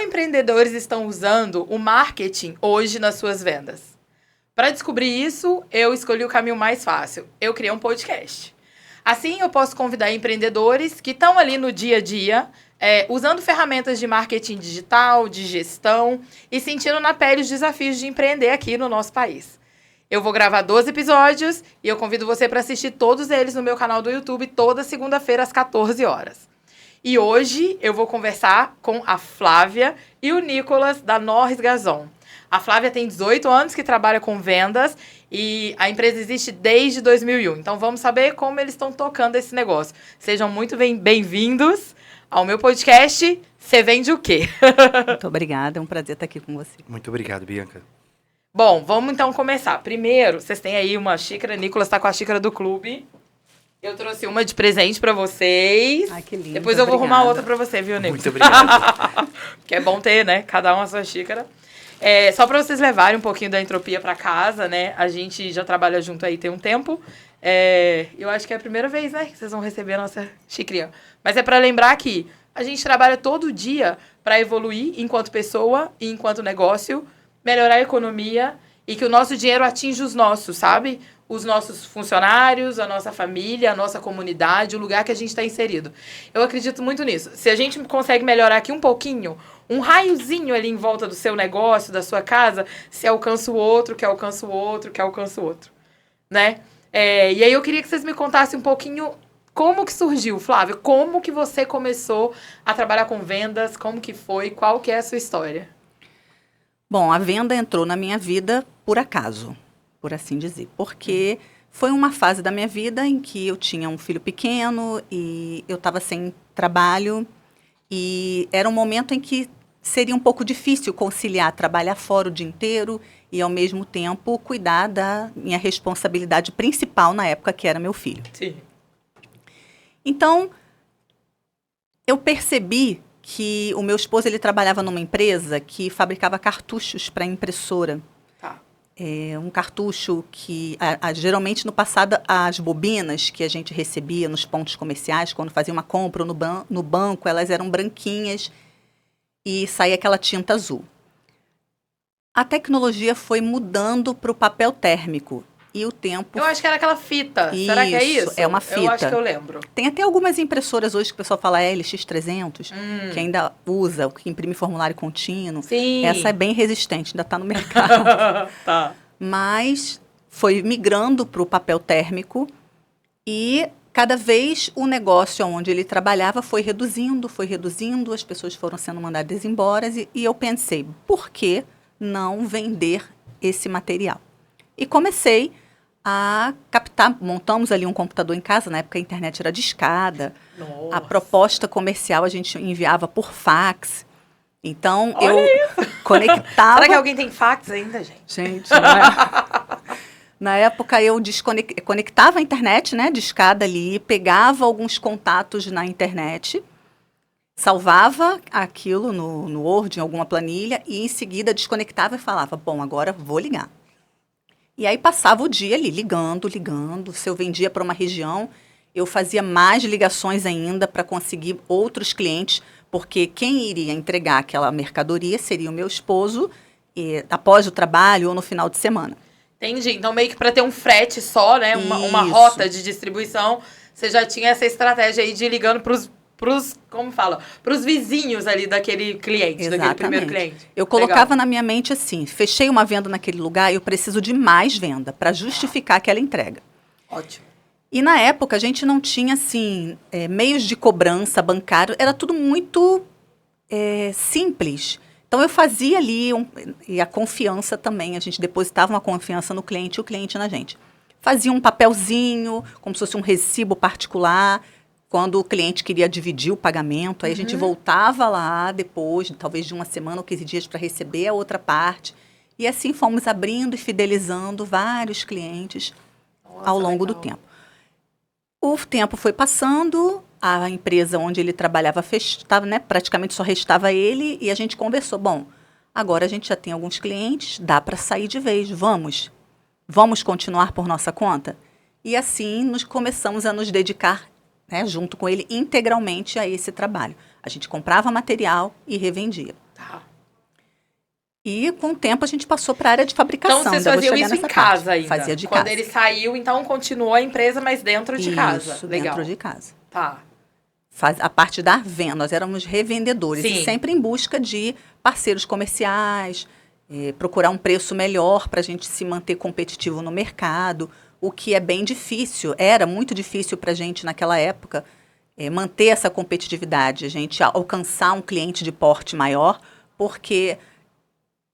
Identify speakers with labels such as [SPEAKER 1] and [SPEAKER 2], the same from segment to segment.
[SPEAKER 1] empreendedores estão usando o marketing hoje nas suas vendas? Para descobrir isso, eu escolhi o caminho mais fácil. Eu criei um podcast. Assim, eu posso convidar empreendedores que estão ali no dia a dia, usando ferramentas de marketing digital, de gestão e sentindo na pele os desafios de empreender aqui no nosso país. Eu vou gravar 12 episódios e eu convido você para assistir todos eles no meu canal do YouTube toda segunda-feira às 14 horas. E hoje eu vou conversar com a Flávia e o Nicolas da Norris Gazon. A Flávia tem 18 anos que trabalha com vendas e a empresa existe desde 2001. Então vamos saber como eles estão tocando esse negócio. Sejam muito bem-vindos ao meu podcast Você Vende o Quê?
[SPEAKER 2] Muito obrigada, é um prazer estar aqui com você.
[SPEAKER 3] Muito obrigado, Bianca.
[SPEAKER 1] Bom, vamos então começar. Primeiro, vocês têm aí uma xícara, Nicolas está com a xícara do clube. Eu trouxe uma de presente pra vocês.
[SPEAKER 2] Ai, que lindo.
[SPEAKER 1] Depois eu vou arrumar outra pra você, viu, Nico?
[SPEAKER 3] Muito obrigado.
[SPEAKER 1] Que é bom ter, né? Cada uma a sua xícara. Só pra vocês levarem um pouquinho da entropia pra casa, né? A gente já trabalha junto aí tem um tempo. Eu acho que é a primeira vez, né? Que vocês vão receber a nossa xicrinha. Mas é pra lembrar que a gente trabalha todo dia pra evoluir enquanto pessoa e enquanto negócio, melhorar a economia e que o nosso dinheiro atinja os nossos, sabe? Os nossos funcionários, a nossa família, a nossa comunidade, o lugar que a gente está inserido. Eu acredito muito nisso. Se a gente consegue melhorar aqui um pouquinho, um raiozinho ali em volta do seu negócio, da sua casa, se alcança o outro, que alcança o outro, que alcança o outro, né? E aí eu queria que vocês me contassem um pouquinho como que surgiu, Flávia, como que você começou a trabalhar com vendas, como que foi, qual que é a sua história?
[SPEAKER 2] Bom, a venda entrou na minha vida por acaso, por assim dizer, porque foi uma fase da minha vida em que eu tinha um filho pequeno e eu estava sem trabalho e era um momento em que seria um pouco difícil conciliar trabalhar fora o dia inteiro e, ao mesmo tempo, cuidar da minha responsabilidade principal na época, que era meu filho.
[SPEAKER 1] Sim.
[SPEAKER 2] Então, eu percebi que o meu esposo ele trabalhava numa empresa que fabricava cartuchos para impressora.
[SPEAKER 1] Tá.
[SPEAKER 2] Um cartucho que, geralmente no passado, as bobinas que a gente recebia nos pontos comerciais, quando fazia uma compra no banco, elas eram branquinhas e saía aquela tinta azul. A tecnologia foi mudando para o papel térmico. E o tempo...
[SPEAKER 1] Eu acho que era aquela fita.
[SPEAKER 2] Isso,
[SPEAKER 1] será que é isso?
[SPEAKER 2] É uma fita.
[SPEAKER 1] Eu acho que eu lembro.
[SPEAKER 2] Tem até algumas impressoras hoje que o pessoal fala LX300, que ainda usa, que imprime formulário contínuo.
[SPEAKER 1] Sim.
[SPEAKER 2] Essa é bem resistente, ainda está no mercado.
[SPEAKER 1] Tá.
[SPEAKER 2] Mas foi migrando para o papel térmico e cada vez o negócio onde ele trabalhava foi reduzindo, as pessoas foram sendo mandadas embora e eu pensei, por que não vender esse material? E comecei a captar, montamos ali um computador em casa, na época a internet era discada,
[SPEAKER 1] Nossa.
[SPEAKER 2] a proposta comercial a gente enviava por fax, então
[SPEAKER 1] Olha
[SPEAKER 2] eu conectava...
[SPEAKER 1] Será que alguém tem fax ainda, gente?
[SPEAKER 2] Gente, na época eu conectava a internet, né, discada ali, pegava alguns contatos na internet, salvava aquilo no Word, em alguma planilha, e em seguida desconectava e falava, bom, agora vou ligar. E aí passava o dia ali, ligando. Se eu vendia para uma região, eu fazia mais ligações ainda para conseguir outros clientes, porque quem iria entregar aquela mercadoria seria o meu esposo, após o trabalho ou no final de semana.
[SPEAKER 1] Entendi. Então, meio que para ter um frete só, né? Uma rota de distribuição, você já tinha essa estratégia aí de ir ligando pros vizinhos ali daquele cliente,
[SPEAKER 2] Exatamente.
[SPEAKER 1] daquele primeiro cliente.
[SPEAKER 2] Eu colocava na minha mente assim, fechei uma venda naquele lugar, eu preciso de mais venda para justificar aquela entrega.
[SPEAKER 1] Ótimo.
[SPEAKER 2] E na época a gente não tinha assim, meios de cobrança bancário, era tudo muito simples. Então eu fazia ali, e a confiança também, a gente depositava uma confiança no cliente e o cliente na gente. Fazia um papelzinho, como se fosse um recibo particular. Quando o cliente queria dividir o pagamento, aí a gente voltava lá depois, talvez de uma semana ou 15 dias, para receber a outra parte. E assim fomos abrindo e fidelizando vários clientes ao longo do tempo. O tempo foi passando, a empresa onde ele trabalhava fechava, né, praticamente só restava ele, e a gente conversou. Bom, agora a gente já tem alguns clientes, dá para sair de vez, vamos continuar por nossa conta? E assim começamos a nos dedicar, junto com ele, integralmente a esse trabalho. A gente comprava material e revendia.
[SPEAKER 1] Tá.
[SPEAKER 2] E com o tempo a gente passou para a área de fabricação.
[SPEAKER 1] Então, vocês
[SPEAKER 2] Ainda vou
[SPEAKER 1] faziam
[SPEAKER 2] chegar
[SPEAKER 1] isso em
[SPEAKER 2] nessa
[SPEAKER 1] casa
[SPEAKER 2] parte.
[SPEAKER 1] ainda?
[SPEAKER 2] Fazia de
[SPEAKER 1] Quando
[SPEAKER 2] casa.
[SPEAKER 1] ele saiu, então continuou a empresa, mas dentro de casa.
[SPEAKER 2] Isso,
[SPEAKER 1] Legal.
[SPEAKER 2] dentro de casa.
[SPEAKER 1] Tá.
[SPEAKER 2] A parte da venda, nós éramos revendedores.
[SPEAKER 1] Sim.
[SPEAKER 2] E sempre em busca de parceiros comerciais, procurar um preço melhor para a gente se manter competitivo no mercado, o que é bem difícil, era muito difícil para a gente naquela época, manter essa competitividade, a gente alcançar um cliente de porte maior, porque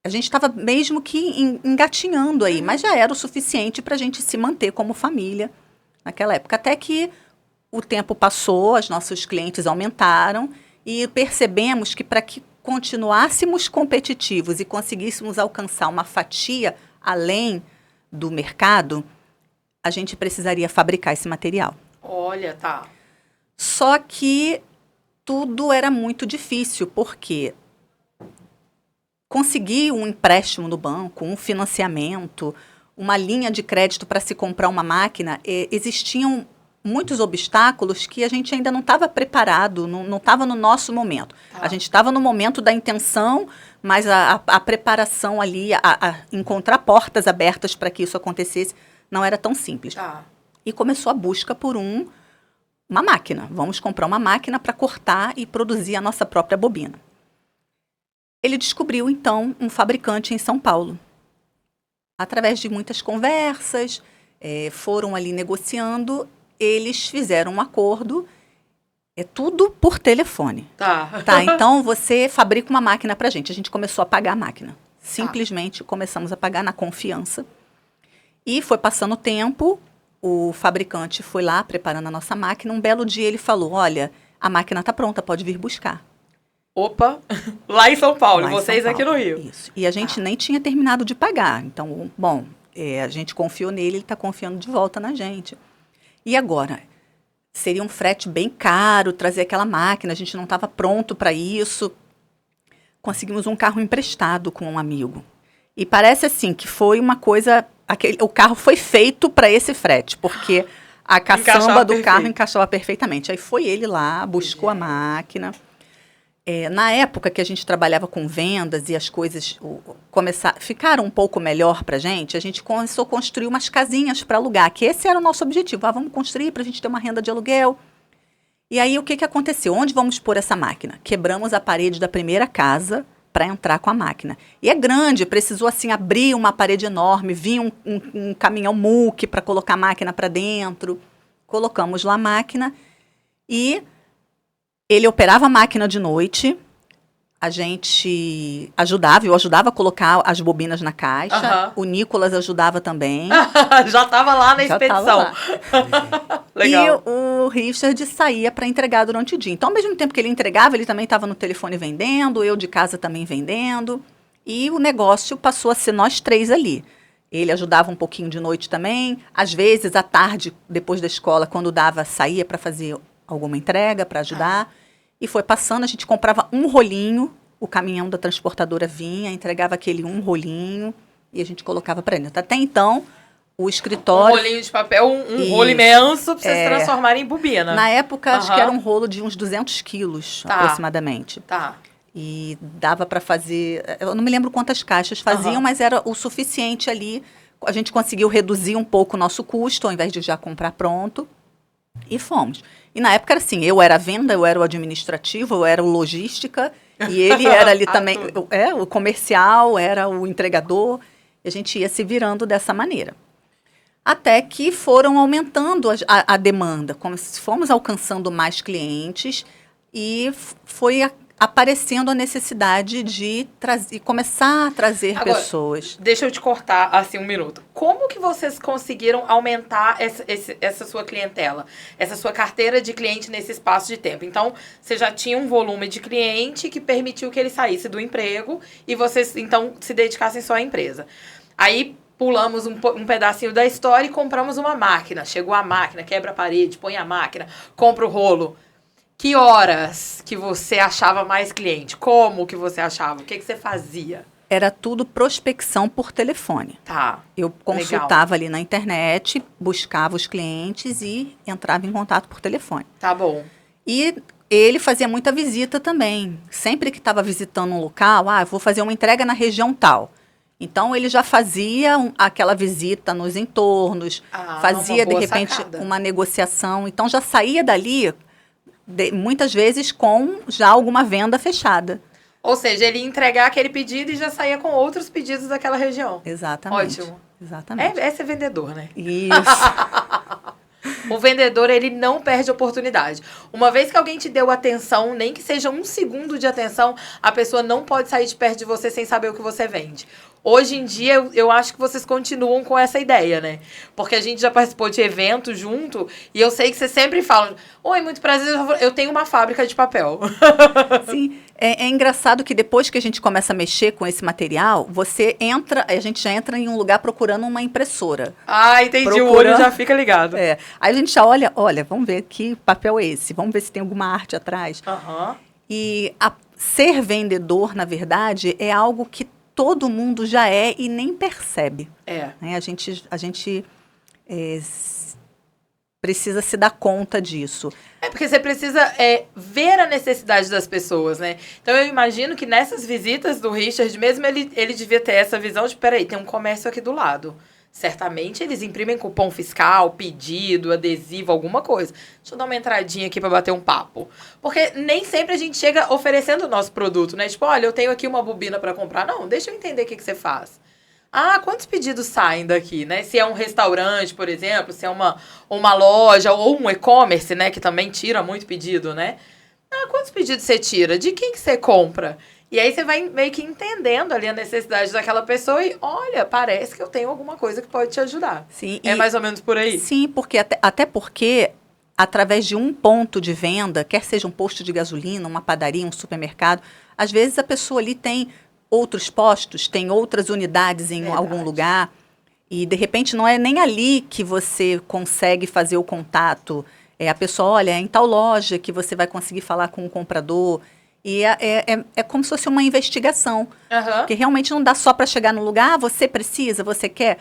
[SPEAKER 2] a gente estava mesmo que engatinhando aí, mas já era o suficiente para a gente se manter como família naquela época. Até que o tempo passou, os nossos clientes aumentaram e percebemos que para que continuássemos competitivos e conseguíssemos alcançar uma fatia além do mercado, a gente precisaria fabricar esse material.
[SPEAKER 1] Olha, tá.
[SPEAKER 2] Só que tudo era muito difícil, porque conseguir um empréstimo no banco, um financiamento, uma linha de crédito para se comprar uma máquina, existiam muitos obstáculos que a gente ainda não estava preparado, não estava no nosso momento.
[SPEAKER 1] Tá.
[SPEAKER 2] A gente estava no momento da intenção, mas a preparação ali, a encontrar portas abertas para que isso acontecesse, não era tão simples.
[SPEAKER 1] Tá.
[SPEAKER 2] E começou a busca por uma máquina. Vamos comprar uma máquina para cortar e produzir a nossa própria bobina. Ele descobriu, então, um fabricante em São Paulo. Através de muitas conversas, foram ali negociando, eles fizeram um acordo, tudo por telefone.
[SPEAKER 1] Tá.
[SPEAKER 2] Tá, então você fabrica uma máquina pra gente. A gente começou a pagar a máquina. Simplesmente começamos a pagar na confiança. E foi passando o tempo, o fabricante foi lá preparando a nossa máquina. Um belo dia ele falou, olha, a máquina tá pronta, pode vir buscar.
[SPEAKER 1] Opa, lá em São Paulo,
[SPEAKER 2] Lá em
[SPEAKER 1] vocês
[SPEAKER 2] São
[SPEAKER 1] aqui no
[SPEAKER 2] Paulo.
[SPEAKER 1] Rio.
[SPEAKER 2] Isso. E a gente nem tinha terminado de pagar. Então, bom, a gente confiou nele, ele está confiando de volta na gente. E agora? Seria um frete bem caro trazer aquela máquina, a gente não estava pronto para isso. Conseguimos um carro emprestado com um amigo. E parece assim que foi uma coisa... o carro foi feito para esse frete, porque a caçamba do carro encaixava perfeitamente. Aí foi ele lá, buscou a máquina... na época que a gente trabalhava com vendas e as coisas ficaram um pouco melhor para a gente começou a construir umas casinhas para alugar, que esse era o nosso objetivo. Vamos construir para a gente ter uma renda de aluguel. E aí, o que aconteceu? Onde vamos pôr essa máquina? Quebramos a parede da primeira casa para entrar com a máquina. E é grande, precisou assim abrir uma parede enorme, vinha um caminhão muque para colocar a máquina para dentro. Colocamos lá a máquina e... ele operava a máquina de noite, a gente eu ajudava a colocar as bobinas na caixa, o Nicolas ajudava também.
[SPEAKER 1] Já estava lá na expedição.
[SPEAKER 2] Lá.
[SPEAKER 1] Legal.
[SPEAKER 2] E o Richard saía para entregar durante o dia. Então, ao mesmo tempo que ele entregava, ele também estava no telefone vendendo, eu de casa também vendendo. E o negócio passou a ser nós três ali. Ele ajudava um pouquinho de noite também. Às vezes, à tarde, depois da escola, quando dava, saía para fazer alguma entrega, para ajudar. E foi passando, a gente comprava um rolinho, o caminhão da transportadora vinha, entregava aquele um rolinho e a gente colocava para dentro. Até então, o escritório...
[SPEAKER 1] Um rolinho de papel, um rolo imenso para vocês transformarem em bobina.
[SPEAKER 2] Na época, acho que era um rolo de uns 200 quilos, aproximadamente.
[SPEAKER 1] Tá.
[SPEAKER 2] E dava para fazer... Eu não me lembro quantas caixas faziam, mas era o suficiente ali. A gente conseguiu reduzir um pouco o nosso custo, ao invés de já comprar pronto. E fomos. E na época era assim, eu era a venda, eu era o administrativo, eu era o logística, e ele era ali também, o comercial, era o entregador, e a gente ia se virando dessa maneira. Até que foram aumentando a demanda, como se fomos alcançando mais clientes, e foi aparecendo a necessidade de começar a trazer pessoas.
[SPEAKER 1] Deixa eu te cortar assim um minuto. Como que vocês conseguiram aumentar essa sua clientela, essa sua carteira de cliente nesse espaço de tempo? Então, você já tinha um volume de cliente que permitiu que ele saísse do emprego e vocês, então, se dedicassem só à empresa. Aí, pulamos um pedacinho da história e compramos uma máquina. Chegou a máquina, quebra a parede, põe a máquina, compra o rolo. Que horas que você achava mais cliente? Como que você achava? O que você fazia?
[SPEAKER 2] Era tudo prospecção por telefone.
[SPEAKER 1] Tá.
[SPEAKER 2] Eu consultava ali na internet, buscava os clientes e entrava em contato por telefone.
[SPEAKER 1] Tá bom.
[SPEAKER 2] E ele fazia muita visita também. Sempre que estava visitando um local, eu vou fazer uma entrega na região tal. Então, ele já fazia aquela visita nos entornos, fazia, de repente, uma negociação. Então, já saía dali, muitas vezes, com já alguma venda fechada.
[SPEAKER 1] Ou seja, ele ia entregar aquele pedido e já saía com outros pedidos daquela região.
[SPEAKER 2] Exatamente.
[SPEAKER 1] Ótimo.
[SPEAKER 2] Exatamente.
[SPEAKER 1] É ser vendedor, né?
[SPEAKER 2] Isso.
[SPEAKER 1] O vendedor, ele não perde oportunidade. Uma vez que alguém te deu atenção, nem que seja 1 segundo de atenção, a pessoa não pode sair de perto de você sem saber o que você vende. Hoje em dia, eu acho que vocês continuam com essa ideia, né? Porque a gente já participou de eventos junto e eu sei que vocês sempre falam: oi, muito prazer, eu tenho uma fábrica de papel.
[SPEAKER 2] Sim, é engraçado que depois que a gente começa a mexer com esse material, a gente já entra em um lugar procurando uma impressora.
[SPEAKER 1] Ah, entendi, o olho já fica ligado.
[SPEAKER 2] Aí a gente já olha, vamos ver que papel é esse, vamos ver se tem alguma arte atrás.
[SPEAKER 1] Uhum.
[SPEAKER 2] E ser vendedor, na verdade, é algo que todo mundo já é e nem percebe. Né? A gente precisa se dar conta disso.
[SPEAKER 1] Porque você precisa ver a necessidade das pessoas, né? Então, eu imagino que nessas visitas do Richard, mesmo ele devia ter essa visão de, peraí, tem um comércio aqui do lado. Certamente eles imprimem cupom fiscal, pedido, adesivo, alguma coisa. Deixa eu dar uma entradinha aqui para bater um papo. Porque nem sempre a gente chega oferecendo o nosso produto, né? Tipo, olha, eu tenho aqui uma bobina para comprar. Não, deixa eu entender o que você faz. Quantos pedidos saem daqui, né? Se é um restaurante, por exemplo, se é uma loja ou um e-commerce, né? Que também tira muito pedido, né? Quantos pedidos você tira? De quem que você compra? E aí você vai meio que entendendo ali a necessidade daquela pessoa e, olha, parece que eu tenho alguma coisa que pode te ajudar.
[SPEAKER 2] Sim,
[SPEAKER 1] mais ou menos por aí?
[SPEAKER 2] Sim, porque até porque, através de um ponto de venda, quer seja um posto de gasolina, uma padaria, um supermercado, às vezes a pessoa ali tem outros postos, tem outras unidades em algum lugar, e de repente não é nem ali que você consegue fazer o contato. A pessoa, olha, é em tal loja que você vai conseguir falar com o comprador. E é como se fosse uma investigação. Porque realmente não dá só para chegar no lugar, você precisa, você quer.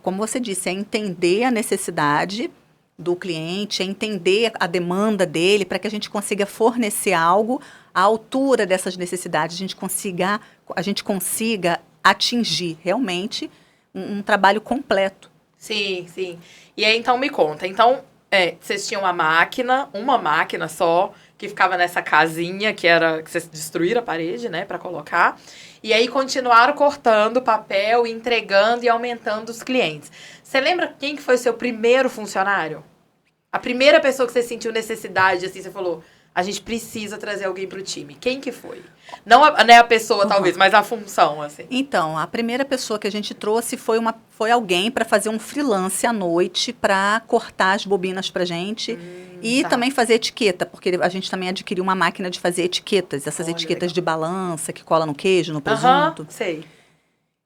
[SPEAKER 2] Como você disse, é entender a necessidade do cliente, é entender a demanda dele para que a gente consiga fornecer algo à altura dessas necessidades, a gente consiga atingir realmente um trabalho completo.
[SPEAKER 1] Sim, sim. E aí, então, me conta. Então, vocês tinham uma máquina só, que ficava nessa casinha, que vocês destruíram a parede, né, para colocar. E aí continuaram cortando papel, entregando e aumentando os clientes. Você lembra quem que foi o seu primeiro funcionário? A primeira pessoa que você sentiu necessidade, assim, você falou, a gente precisa trazer alguém pro time. Quem que foi? Não a pessoa, talvez, mas a função, assim.
[SPEAKER 2] Então, a primeira pessoa que a gente trouxe foi alguém para fazer um freelance à noite para cortar as bobinas pra gente e também fazer etiqueta, porque a gente também adquiriu uma máquina de fazer etiquetas, essas etiquetas legal. De balança que cola no queijo, no presunto.
[SPEAKER 1] Sei.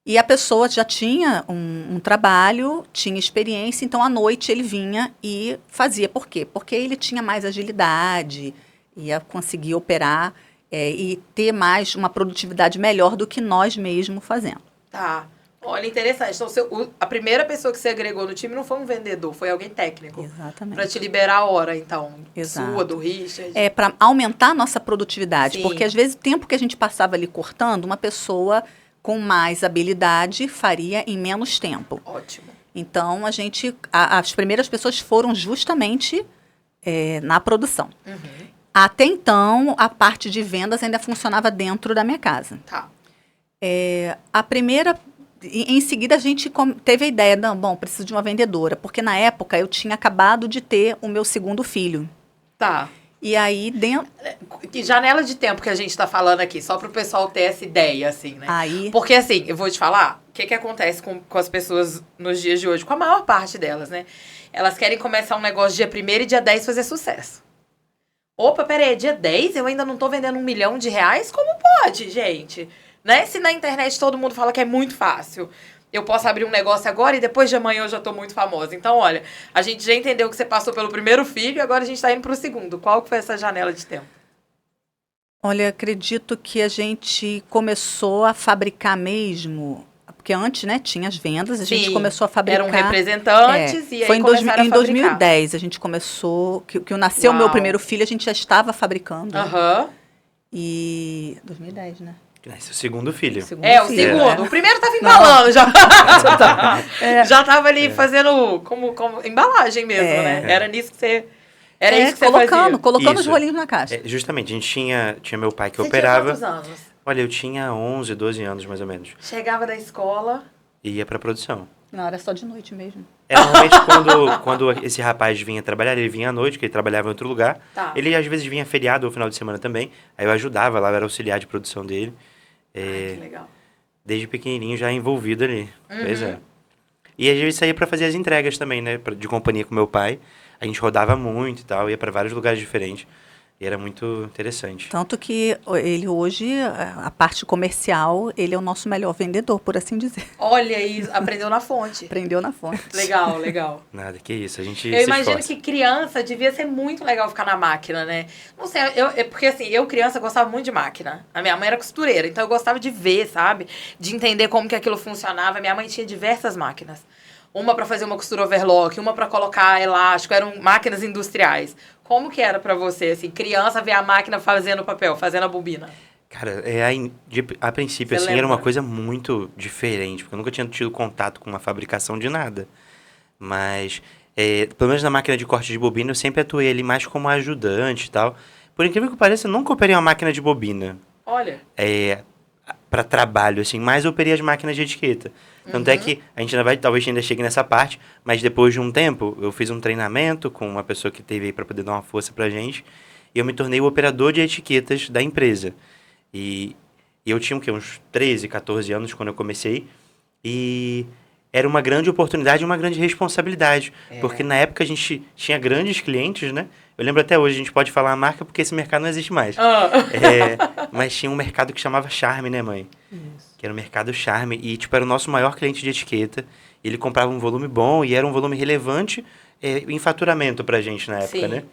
[SPEAKER 2] E a pessoa já tinha um trabalho, tinha experiência, então à noite ele vinha e fazia. Por quê? Porque ele tinha mais agilidade, ia conseguir operar e ter mais uma produtividade melhor do que nós mesmos fazendo.
[SPEAKER 1] Tá. Olha, interessante. Então, a primeira pessoa que você agregou no time não foi um vendedor, foi alguém técnico.
[SPEAKER 2] Exatamente.
[SPEAKER 1] Para te liberar a hora, então.
[SPEAKER 2] Exato.
[SPEAKER 1] Sua, do Richard.
[SPEAKER 2] Para aumentar a nossa produtividade.
[SPEAKER 1] Sim.
[SPEAKER 2] Porque, às vezes, o tempo que a gente passava ali cortando, uma pessoa com mais habilidade faria em menos tempo.
[SPEAKER 1] Ótimo.
[SPEAKER 2] Então, as primeiras pessoas foram justamente na produção.
[SPEAKER 1] Uhum.
[SPEAKER 2] Até então, a parte de vendas ainda funcionava dentro da minha casa.
[SPEAKER 1] Tá.
[SPEAKER 2] Em seguida, a gente teve a ideia, preciso de uma vendedora. Porque, na época, eu tinha acabado de ter o meu segundo filho.
[SPEAKER 1] Tá.
[SPEAKER 2] E aí,
[SPEAKER 1] Que janela de tempo que a gente tá falando aqui, só pro pessoal ter essa ideia, assim, né? Porque, assim, eu vou te falar, o que acontece com as pessoas nos dias de hoje, com a maior parte delas, né? Elas querem começar um negócio dia 1º e dia 10 fazer sucesso. Opa, peraí, dia 10 eu ainda não tô vendendo R$1 milhão? Como pode, gente? Né? Se na internet todo mundo fala que é muito fácil, eu posso abrir um negócio agora e depois de amanhã eu já tô muito famosa. Então, olha, a gente já entendeu que você passou pelo primeiro filho e agora a gente tá indo pro segundo. Qual que foi essa janela de tempo?
[SPEAKER 2] Olha, acredito que a gente começou a fabricar mesmo, porque antes, né, tinha as vendas, a gente
[SPEAKER 1] Sim,
[SPEAKER 2] começou a fabricar.
[SPEAKER 1] Eram representantes e aí
[SPEAKER 2] Foi em
[SPEAKER 1] começaram a fabricar.
[SPEAKER 2] 2010 a gente começou, que nasceu o meu
[SPEAKER 1] Uau.
[SPEAKER 2] primeiro filho, a gente já estava fabricando.
[SPEAKER 1] Aham.
[SPEAKER 2] E 2010, né?
[SPEAKER 3] Esse é o segundo filho.
[SPEAKER 2] Segundo
[SPEAKER 1] O
[SPEAKER 2] filho,
[SPEAKER 1] segundo.
[SPEAKER 2] né?
[SPEAKER 1] O primeiro tava embalando já. Já tava ali fazendo como embalagem mesmo, né? Era nisso que você... Era isso que você fazia.
[SPEAKER 2] colocando os
[SPEAKER 3] Isso.
[SPEAKER 2] rolinhos na caixa.
[SPEAKER 3] Justamente, a gente tinha meu pai que
[SPEAKER 1] Você
[SPEAKER 3] operava.
[SPEAKER 1] tinha quantos anos?
[SPEAKER 3] Olha, eu tinha 11, 12 anos mais ou menos.
[SPEAKER 1] Chegava da escola...
[SPEAKER 3] E ia pra produção.
[SPEAKER 2] Não, era só de noite mesmo.
[SPEAKER 3] Normalmente, quando esse rapaz vinha trabalhar, ele vinha à noite, porque ele trabalhava em outro lugar.
[SPEAKER 1] Tá.
[SPEAKER 3] Ele, às vezes, vinha feriado ou final de semana também. Aí eu ajudava lá, eu era auxiliar de produção dele.
[SPEAKER 1] Que legal.
[SPEAKER 3] Desde pequenininho já envolvido ali. Pois é. E às vezes saía pra fazer as entregas também, né? De companhia com meu pai. A gente rodava muito e tal, ia pra vários lugares diferentes. E era muito interessante.
[SPEAKER 2] Tanto que ele hoje, a parte comercial, ele é o nosso melhor vendedor, por assim dizer.
[SPEAKER 1] Olha aí, aprendeu na fonte.
[SPEAKER 2] Aprendeu na fonte.
[SPEAKER 1] Legal, legal.
[SPEAKER 3] Nada, que isso, a gente
[SPEAKER 1] Eu
[SPEAKER 3] se
[SPEAKER 1] imagino
[SPEAKER 3] esforça.
[SPEAKER 1] que criança devia ser muito legal ficar na máquina, né? Não sei, porque assim, eu criança gostava muito de máquina. A minha mãe era costureira, então eu gostava de ver, sabe? De entender como que aquilo funcionava. Minha mãe tinha diversas máquinas. Uma para fazer uma costura overlock, uma para colocar elástico, eram máquinas industriais. Como que era para você, assim, criança ver a máquina fazendo o papel, fazendo a bobina?
[SPEAKER 3] Cara, a princípio,
[SPEAKER 1] Você
[SPEAKER 3] assim, era uma
[SPEAKER 1] lembra?
[SPEAKER 3] coisa muito diferente, porque eu nunca tinha tido contato com uma fabricação de nada. Mas, pelo menos na máquina de corte de bobina, eu sempre atuei ali mais como ajudante e tal. Por incrível que pareça, eu nunca operei uma máquina de bobina.
[SPEAKER 1] Olha,
[SPEAKER 3] Para trabalho, assim, mais eu operei as máquinas de etiqueta. Tanto é que a gente ainda vai, talvez ainda chegue nessa parte, mas depois de um tempo, eu fiz um treinamento com uma pessoa que teve aí para poder dar uma força pra gente, e eu me tornei o operador de etiquetas da empresa. E eu tinha o quê? Uns 13, 14 anos quando eu comecei, e era uma grande oportunidade e uma grande responsabilidade, porque na época a gente tinha grandes clientes, né? Eu lembro até hoje, a gente pode falar a marca porque esse mercado não existe mais. Mas tinha um mercado que chamava Charme, né, mãe? Isso. Que era o mercado Charme. E, tipo, era o nosso maior cliente de etiqueta. Ele comprava um volume bom e era um volume relevante em faturamento pra gente na época,
[SPEAKER 1] Sim.
[SPEAKER 3] né?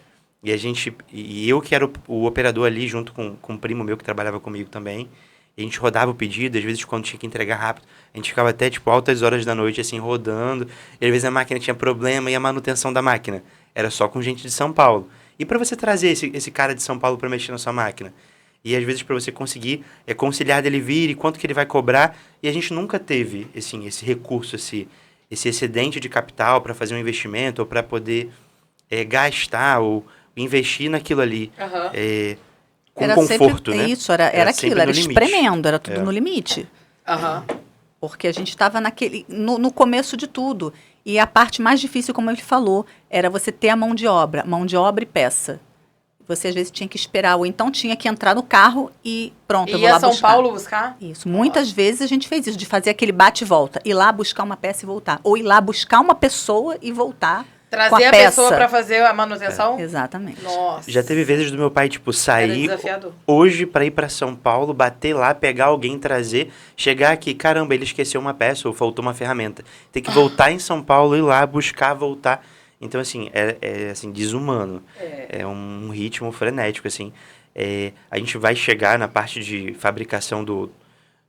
[SPEAKER 3] E eu que era o operador ali, junto com um primo meu que trabalhava comigo também. E a gente rodava o pedido, às vezes quando tinha que entregar rápido, a gente ficava até, tipo, altas horas da noite, assim, rodando. E às vezes a máquina tinha problema e a manutenção da máquina era só com gente de São Paulo. E para você trazer esse cara de São Paulo para mexer na sua máquina? E às vezes para você conseguir conciliar dele vir e quanto que ele vai cobrar. E a gente nunca teve assim, esse recurso, esse excedente de capital para fazer um investimento ou para poder gastar ou investir naquilo ali. Com
[SPEAKER 2] Era
[SPEAKER 3] conforto,
[SPEAKER 2] sempre,
[SPEAKER 3] né?
[SPEAKER 2] Isso, era
[SPEAKER 3] sempre
[SPEAKER 2] aquilo,
[SPEAKER 3] no
[SPEAKER 2] era
[SPEAKER 3] limite.
[SPEAKER 2] espremendo, era tudo no limite.
[SPEAKER 1] aham.
[SPEAKER 2] Porque a gente estava no começo de tudo. E a parte mais difícil, como ele falou, era você ter a mão de obra e peça. Você às vezes tinha que esperar, ou então tinha que entrar no carro e pronto, eu vou
[SPEAKER 1] Ia
[SPEAKER 2] lá
[SPEAKER 1] São
[SPEAKER 2] buscar.
[SPEAKER 1] Paulo buscar?
[SPEAKER 2] Isso. Muitas vezes a gente fez isso, de fazer aquele bate e volta. Ir lá buscar uma peça e voltar. Ou ir lá buscar uma pessoa e voltar com
[SPEAKER 1] Trazer
[SPEAKER 2] a
[SPEAKER 1] a
[SPEAKER 2] peça.
[SPEAKER 1] pessoa para fazer a manutenção?
[SPEAKER 2] Exatamente.
[SPEAKER 1] Nossa.
[SPEAKER 3] Já teve vezes do meu pai, tipo,
[SPEAKER 1] Era
[SPEAKER 3] sair
[SPEAKER 1] desafiador.
[SPEAKER 3] hoje para ir para São Paulo, bater lá, pegar alguém, trazer, chegar aqui, caramba, ele esqueceu uma peça ou faltou uma ferramenta. Tem que voltar em São Paulo, ir lá, buscar, voltar. Então, assim, assim, desumano. É um ritmo frenético, assim. A gente vai chegar na parte de fabricação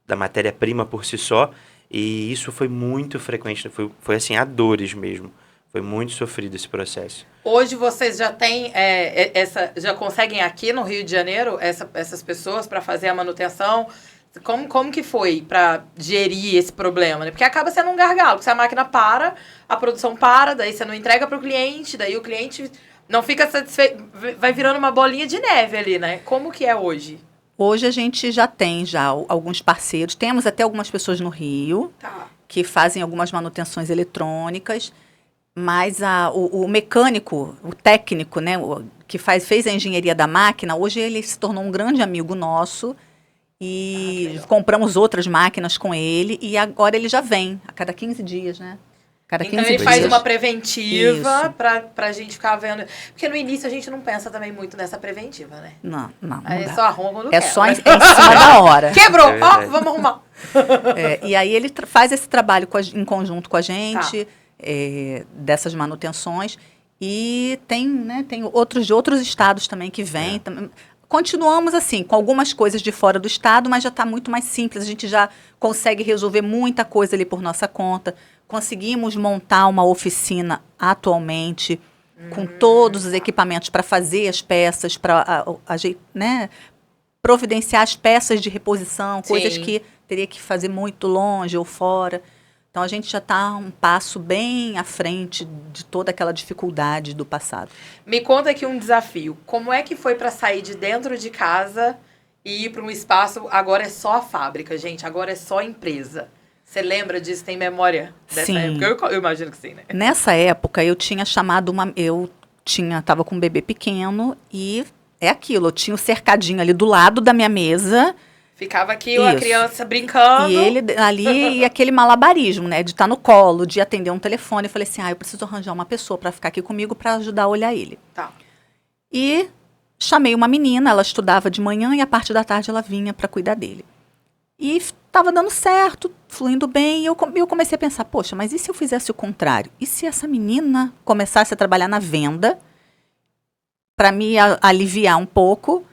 [SPEAKER 3] da matéria-prima por si só, e isso foi muito frequente, foi assim, a dores mesmo. Foi muito sofrido esse processo.
[SPEAKER 1] Hoje vocês já têm já conseguem aqui no Rio de Janeiro essas pessoas para fazer a manutenção? Como que foi para gerir esse problema, né? Porque acaba sendo um gargalo, porque se a máquina para, a produção para, daí você não entrega para o cliente, daí o cliente não fica satisfeito, vai virando uma bolinha de neve ali, né? Como que é hoje?
[SPEAKER 2] Hoje a gente já tem alguns parceiros, temos até algumas pessoas no Rio
[SPEAKER 1] Tá.
[SPEAKER 2] que fazem algumas manutenções eletrônicas, mas o mecânico, o técnico, né, que fez a engenharia da máquina, hoje ele se tornou um grande amigo nosso e compramos outras máquinas com ele e agora ele já vem a cada 15 dias, né? Cada 15
[SPEAKER 1] Então ele
[SPEAKER 2] dias.
[SPEAKER 1] faz uma preventiva
[SPEAKER 2] Isso.
[SPEAKER 1] pra gente ficar vendo. Porque no início a gente não pensa também muito nessa preventiva, né?
[SPEAKER 2] Não
[SPEAKER 1] Aí
[SPEAKER 2] dá.
[SPEAKER 1] só arruma quando
[SPEAKER 2] É
[SPEAKER 1] quer.
[SPEAKER 2] só em cima da hora.
[SPEAKER 1] Quebrou!
[SPEAKER 3] É
[SPEAKER 1] Ó,
[SPEAKER 3] verdade.
[SPEAKER 1] vamos arrumar.
[SPEAKER 2] E aí ele faz esse trabalho em conjunto com a gente,
[SPEAKER 1] Tá.
[SPEAKER 2] dessas manutenções. E tem outros de outros estados também que vêm. continuamos assim, com algumas coisas de fora do estado, mas já está muito mais simples. A gente já consegue resolver muita coisa ali por nossa conta. Conseguimos montar uma oficina atualmente com todos os equipamentos para fazer as peças, para né, providenciar as peças de reposição, coisas que teria que fazer muito longe ou fora. Então, a gente já está um passo bem à frente de toda aquela dificuldade do passado.
[SPEAKER 1] Me conta aqui um desafio. Como é que foi para sair de dentro de casa e ir para um espaço... Agora é só a fábrica, gente. Agora é só a empresa. Você lembra disso? Tem memória dessa
[SPEAKER 2] Sim.
[SPEAKER 1] época? Eu imagino que sim, né?
[SPEAKER 2] Nessa época, eu tinha chamado estava com um bebê pequeno e é aquilo. Eu tinha o cercadinho ali do lado da minha mesa...
[SPEAKER 1] Ficava aqui a criança brincando.
[SPEAKER 2] E ele ali, e aquele malabarismo, né? De estar no colo, de atender um telefone. Eu falei assim, eu preciso arranjar uma pessoa para ficar aqui comigo para ajudar a olhar ele.
[SPEAKER 1] Tá.
[SPEAKER 2] E chamei uma menina, ela estudava de manhã e a parte da tarde ela vinha para cuidar dele. E estava dando certo, fluindo bem. E eu comecei a pensar, poxa, mas e se eu fizesse o contrário? E se essa menina começasse a trabalhar na venda para me aliviar um pouco...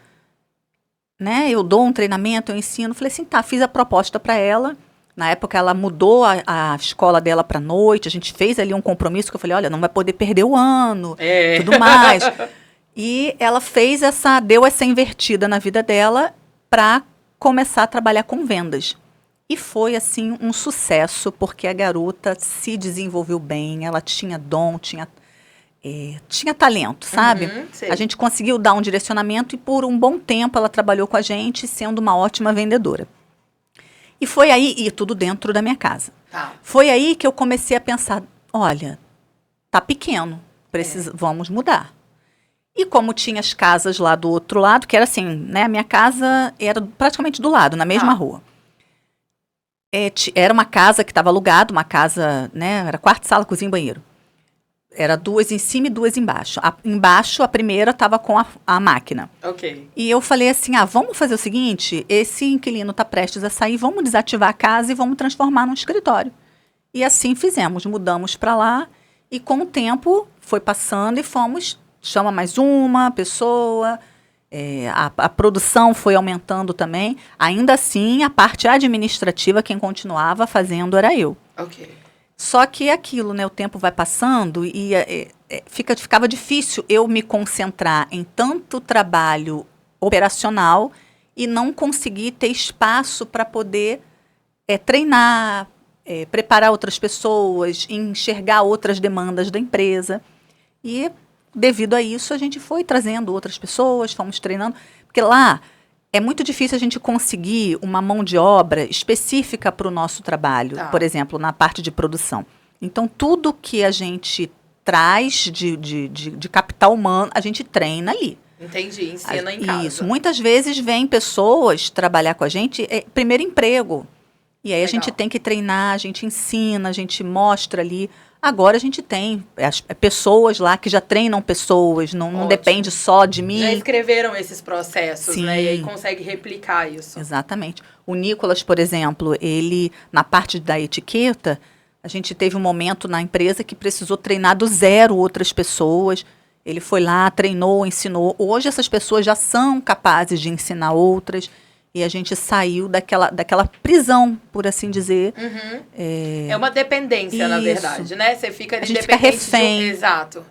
[SPEAKER 2] Né? Eu dou um treinamento, eu ensino. Falei assim, fiz a proposta para ela. Na época, ela mudou a escola dela para noite. A gente fez ali um compromisso que eu falei, olha, não vai poder perder o ano, tudo mais. E ela deu essa invertida na vida dela para começar a trabalhar com vendas. E foi, assim, um sucesso, porque a garota se desenvolveu bem, ela tinha dom, tinha talento, sabe? A gente conseguiu dar um direcionamento e por um bom tempo ela trabalhou com a gente, sendo uma ótima vendedora. E foi aí, e tudo dentro da minha casa.
[SPEAKER 1] Tá.
[SPEAKER 2] Foi aí que eu comecei a pensar, olha, tá pequeno, vamos mudar. E como tinha as casas lá do outro lado, que era assim, né? A minha casa era praticamente do lado, na mesma rua. Era uma casa que estava alugada, uma casa, né? Era quarto, sala, cozinha e banheiro. Era 2 em cima e 2 embaixo. Embaixo, a primeira estava com a máquina.
[SPEAKER 1] Ok.
[SPEAKER 2] E eu falei assim, vamos fazer o seguinte, esse inquilino está prestes a sair, vamos desativar a casa e vamos transformar num escritório. E assim fizemos, mudamos para lá e com o tempo foi passando e chama mais uma pessoa, a produção foi aumentando também. Ainda assim, a parte administrativa, quem continuava fazendo era eu.
[SPEAKER 1] Ok.
[SPEAKER 2] Só que é aquilo, né? O tempo vai passando e ficava difícil eu me concentrar em tanto trabalho operacional e não conseguir ter espaço para poder treinar, preparar outras pessoas, enxergar outras demandas da empresa. E, devido a isso, a gente foi trazendo outras pessoas, fomos treinando. Porque lá... É muito difícil a gente conseguir uma mão de obra específica para o nosso trabalho, por exemplo, na parte de produção. Então, tudo que a gente traz de capital humano, a gente treina ali.
[SPEAKER 1] Entendi, ensina em casa.
[SPEAKER 2] Isso. Muitas vezes vêm pessoas trabalhar com a gente, primeiro emprego. E aí a gente tem que treinar, a gente ensina, a gente mostra ali. Agora a gente tem pessoas lá que já treinam pessoas, não depende só de mim.
[SPEAKER 1] Já escreveram esses processos,
[SPEAKER 2] Sim.
[SPEAKER 1] né? E aí consegue replicar isso.
[SPEAKER 2] Exatamente. O Nicolas, por exemplo, ele, na parte da etiqueta, a gente teve um momento na empresa que precisou treinar do zero outras pessoas. Ele foi lá, treinou, ensinou. Hoje essas pessoas já são capazes de ensinar outras. E a gente saiu daquela prisão, por assim dizer.
[SPEAKER 1] Uhum. É uma dependência, na verdade, né? Você fica
[SPEAKER 2] a gente fica refém.
[SPEAKER 1] Exato.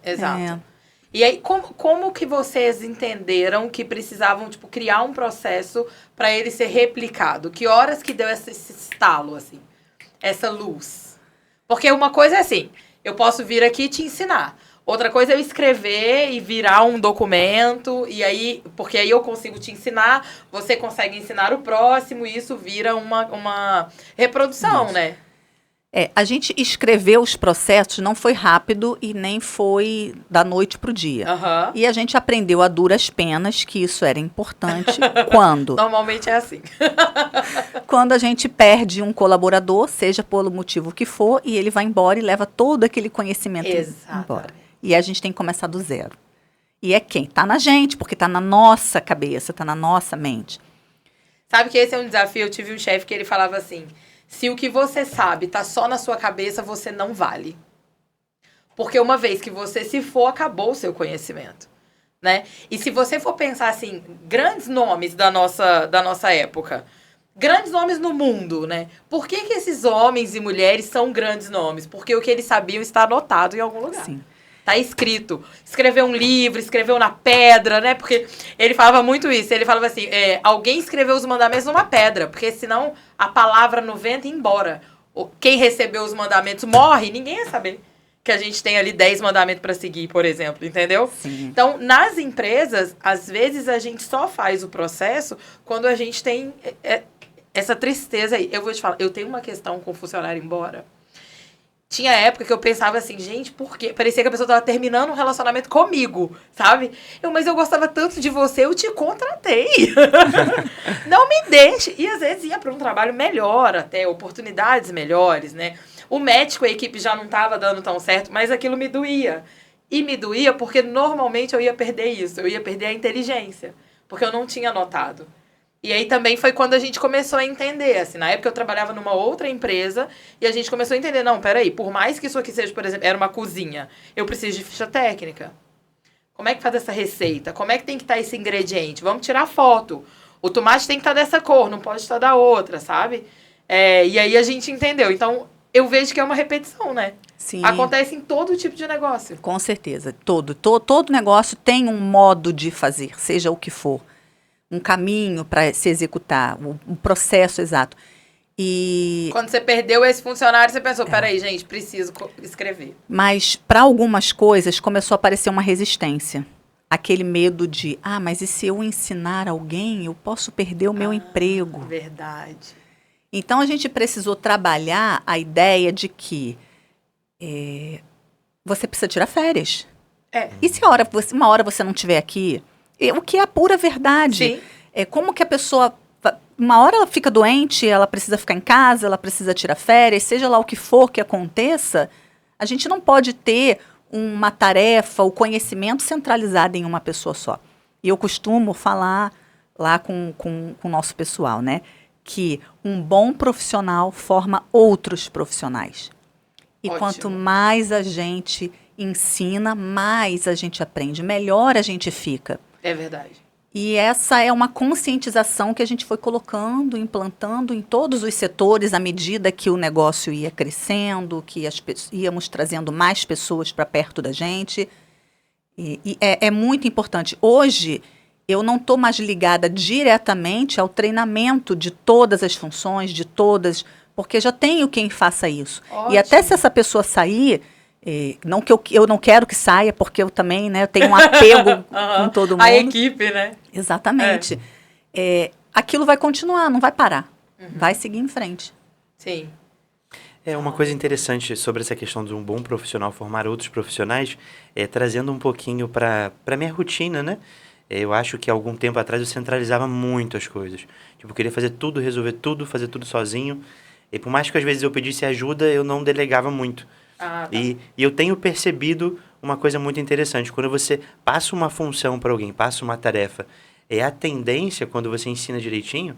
[SPEAKER 1] E aí, como que vocês entenderam que precisavam, criar um processo para ele ser replicado? Que horas que deu esse estalo, assim? Essa luz? Porque uma coisa é assim, eu posso vir aqui e te ensinar. Outra coisa é eu escrever e virar um documento, e aí, porque aí eu consigo te ensinar, você consegue ensinar o próximo, e isso vira uma reprodução, né?
[SPEAKER 2] A gente escreveu os processos, não foi rápido e nem foi da noite para o dia.
[SPEAKER 1] Uhum.
[SPEAKER 2] E a gente aprendeu a duras penas que isso era importante quando?
[SPEAKER 1] Normalmente é assim.
[SPEAKER 2] Quando a gente perde um colaborador, seja pelo motivo que for, e ele vai embora e leva todo aquele conhecimento embora. E a gente tem que começar do zero. E é quem? Tá na gente, porque tá na nossa cabeça, tá na nossa mente.
[SPEAKER 1] Sabe que esse é um desafio? Eu tive um chefe que ele falava assim, se o que você sabe tá só na sua cabeça, você não vale. Porque uma vez que você se for, acabou o seu conhecimento. né? E se você for pensar assim, grandes nomes da nossa época, grandes nomes no mundo, né? Por que esses homens e mulheres são grandes nomes? Porque o que eles sabiam está anotado em algum lugar.
[SPEAKER 2] Sim.
[SPEAKER 1] Tá escrito. Escreveu um livro, escreveu na pedra, né? Porque ele falava muito isso. Ele falava assim, alguém escreveu os mandamentos numa pedra, porque senão a palavra no vento ia embora. Quem recebeu os mandamentos morre, ninguém ia saber que a gente tem ali 10 mandamentos para seguir, por exemplo, entendeu?
[SPEAKER 2] Sim.
[SPEAKER 1] Então, nas empresas, às vezes a gente só faz o processo quando a gente tem essa tristeza aí. Eu vou te falar, eu tenho uma questão com o funcionário embora. Tinha época que eu pensava assim, gente, por quê? Parecia que a pessoa estava terminando um relacionamento comigo, sabe? Mas eu gostava tanto de você, eu te contratei. Não me deixe. E às vezes ia para um trabalho melhor, até oportunidades melhores, né? O médico, a equipe já não estava dando tão certo, mas aquilo me doía. E me doía porque normalmente eu ia perder isso, eu ia perder a inteligência, porque eu não tinha notado. E aí também foi quando a gente começou a entender, assim, na época eu trabalhava numa outra empresa e a gente começou a entender, não, peraí, por mais que isso aqui seja, por exemplo, era uma cozinha, eu preciso de ficha técnica. Como é que faz essa receita? Como é que tem que estar esse ingrediente? Vamos tirar foto. O tomate tem que estar dessa cor, não pode estar da outra, sabe? E aí a gente entendeu. Então, eu vejo que é uma repetição, né?
[SPEAKER 2] Sim.
[SPEAKER 1] Acontece em todo tipo de negócio.
[SPEAKER 2] Com certeza. Todo negócio tem um modo de fazer, seja o que for. Um caminho para se executar, um processo exato. E
[SPEAKER 1] quando você perdeu esse funcionário, você pensou, peraí, gente, preciso escrever.
[SPEAKER 2] Mas para algumas coisas começou a aparecer uma resistência. Aquele medo de, mas e se eu ensinar alguém, eu posso perder o meu emprego.
[SPEAKER 1] Verdade.
[SPEAKER 2] Então a gente precisou trabalhar a ideia de que você precisa tirar férias. E se uma hora você não estiver aqui? O que é a pura verdade.
[SPEAKER 1] Sim.
[SPEAKER 2] Como que a pessoa... Uma hora ela fica doente, ela precisa ficar em casa, ela precisa tirar férias, seja lá o que for que aconteça, a gente não pode ter uma tarefa, o conhecimento centralizado em uma pessoa só. E eu costumo falar lá com o nosso pessoal, né? Que um bom profissional forma outros profissionais. E
[SPEAKER 1] Ótimo.
[SPEAKER 2] Quanto mais a gente ensina, mais a gente aprende, melhor a gente fica.
[SPEAKER 1] É verdade.
[SPEAKER 2] E essa é uma conscientização que a gente foi colocando, implantando em todos os setores à medida que o negócio ia crescendo, que íamos trazendo mais pessoas para perto da gente. E é muito importante. Hoje, eu não estou mais ligada diretamente ao treinamento de todas as funções, porque já tenho quem faça isso.
[SPEAKER 1] Ótimo.
[SPEAKER 2] E até se essa pessoa sair... não que eu não quero que saia, porque eu também, né, eu tenho um apego com todo mundo.
[SPEAKER 1] A equipe, né?
[SPEAKER 2] Exatamente. Aquilo vai continuar, não vai parar. Vai seguir em frente.
[SPEAKER 1] Sim.
[SPEAKER 3] Uma coisa interessante sobre essa questão de um bom profissional formar outros profissionais, trazendo um pouquinho para a minha rotina, né? Eu acho que há algum tempo atrás eu centralizava muito as coisas. Tipo, eu queria fazer tudo, resolver tudo, fazer tudo sozinho. E por mais que às vezes eu pedisse ajuda, eu não delegava muito.
[SPEAKER 1] Tá.
[SPEAKER 3] E eu tenho percebido uma coisa muito interessante. Quando você passa uma função para alguém, passa uma tarefa, a tendência, quando você ensina direitinho,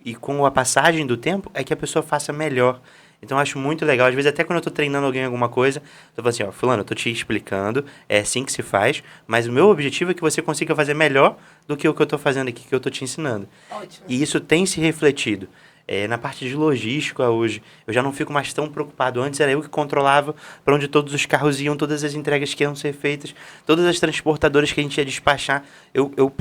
[SPEAKER 3] e com a passagem do tempo, é que a pessoa faça melhor. Então, eu acho muito legal. Às vezes, até quando eu estou treinando alguém em alguma coisa, eu falo assim, fulano, eu estou te explicando, é assim que se faz, mas o meu objetivo é que você consiga fazer melhor do que o que eu estou fazendo aqui, que eu estou te ensinando.
[SPEAKER 1] Ótimo.
[SPEAKER 3] E isso tem se refletido. Na parte de logística hoje, eu já não fico mais tão preocupado. Antes era eu que controlava para onde todos os carros iam, todas as entregas que iam ser feitas, todas as transportadoras que a gente ia despachar. Eu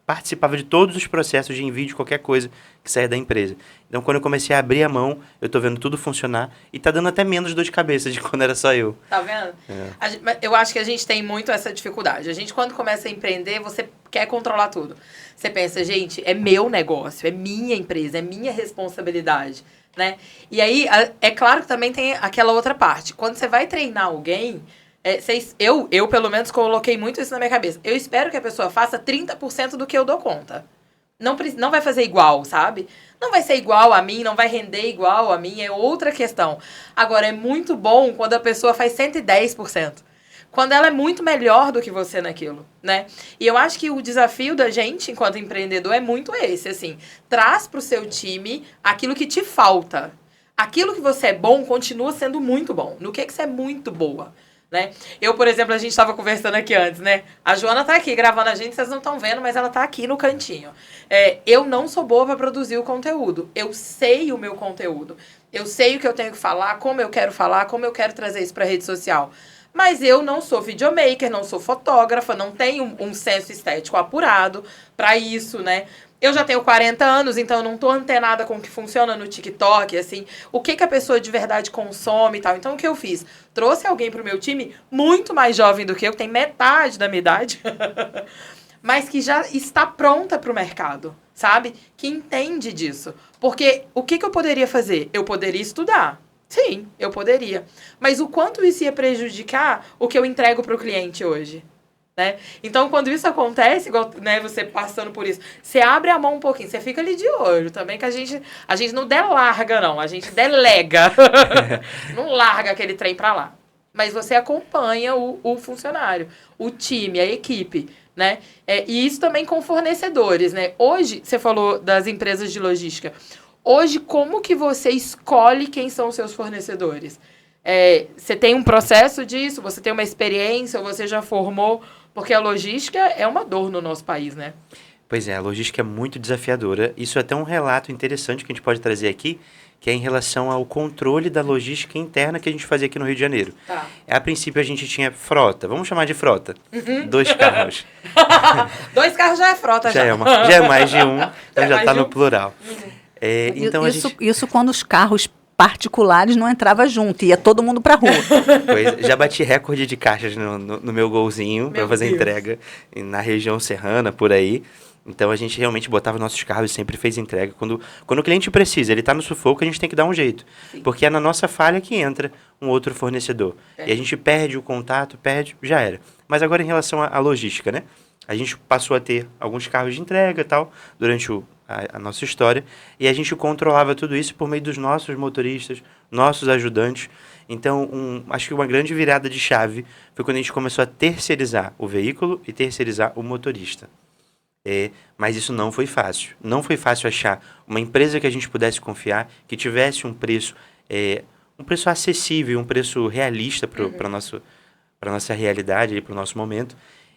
[SPEAKER 3] participava de todos os processos de envio de qualquer coisa que saia da empresa. Então, quando eu comecei a abrir a mão, eu estou vendo tudo funcionar e está dando até menos dor de cabeça de quando era só eu.
[SPEAKER 1] Tá vendo? Eu acho que a gente tem muito essa dificuldade. A gente, quando começa a empreender, você quer controlar tudo. Você pensa, gente, é meu negócio, é minha empresa, é minha responsabilidade, né? E aí, é claro que também tem aquela outra parte. Quando você vai treinar alguém, eu pelo menos coloquei muito isso na minha cabeça. Eu espero que a pessoa faça 30% do que eu dou conta. Não vai fazer igual, sabe? Não vai ser igual a mim, não vai render igual a mim, é outra questão. Agora, é muito bom quando a pessoa faz 110%. Quando ela é muito melhor do que você naquilo, né? E eu acho que o desafio da gente, enquanto empreendedor, é muito esse, assim. Traz pro seu time aquilo que te falta. Aquilo que você é bom continua sendo muito bom. No que você é muito boa, Né? Eu, por exemplo, a gente estava conversando aqui antes, né? A Joana tá aqui gravando a gente, vocês não estão vendo, mas ela tá aqui no cantinho. Eu não sou boa para produzir o conteúdo. Eu sei o meu conteúdo. Eu sei o que eu tenho que falar, como eu quero trazer isso para rede social. Mas eu não sou videomaker, não sou fotógrafa, não tenho um senso estético apurado para isso, né? Eu já tenho 40 anos, então eu não tô antenada com o que funciona no TikTok, assim, o que a pessoa de verdade consome e tal. Então, o que eu fiz? Trouxe alguém pro meu time muito mais jovem do que eu, tem metade da minha idade, mas que já está pronta pro mercado, sabe? Que entende disso. Porque o que eu poderia fazer? Eu poderia estudar. Sim, eu poderia. Mas o quanto isso ia prejudicar o que eu entrego pro cliente hoje? Né? Então, quando isso acontece, igual, né, você passando por isso, você abre a mão um pouquinho, você fica ali de olho também, que a gente não delarga, não, a gente delega. Não larga aquele trem pra lá. Mas você acompanha o funcionário, o time, a equipe, né? E isso também com fornecedores, né? Hoje, você falou das empresas de logística. Hoje, como que você escolhe quem são os seus fornecedores? Você tem um processo disso? Você tem uma experiência? Ou você já formou? Porque a logística é uma dor no nosso país, né?
[SPEAKER 3] Pois é, a logística é muito desafiadora. Isso é até um relato interessante que a gente pode trazer aqui, que é em relação ao controle da logística interna que a gente fazia aqui no Rio de Janeiro.
[SPEAKER 1] Tá.
[SPEAKER 3] A princípio a gente tinha frota, vamos chamar de frota, 2 carros.
[SPEAKER 1] 2 carros já é frota, já.
[SPEAKER 3] Já é mais de um, então já está no
[SPEAKER 1] um.
[SPEAKER 3] plural. Então
[SPEAKER 2] isso quando os carros particulares não entrava junto, ia todo mundo pra rua.
[SPEAKER 3] Pois, já bati recorde de caixas no meu golzinho para fazer entrega na região serrana, por aí. Então a gente realmente botava nossos carros e sempre fez entrega. Quando o cliente precisa, ele está no sufoco, a gente tem que dar um jeito. Sim. Porque é na nossa falha que entra um outro fornecedor. E a gente perde o contato, já era. Mas agora em relação à logística, né? A gente passou a ter alguns carros de entrega e tal, durante a nossa história, e a gente controlava tudo isso por meio dos nossos motoristas, nossos ajudantes. Então, acho que uma grande virada de chave foi quando a gente começou a terceirizar o veículo e terceirizar o motorista. Mas isso não foi fácil. Não foi fácil achar uma empresa que a gente pudesse confiar, que tivesse um preço acessível, um preço realista para a nossa realidade, para o nosso momento.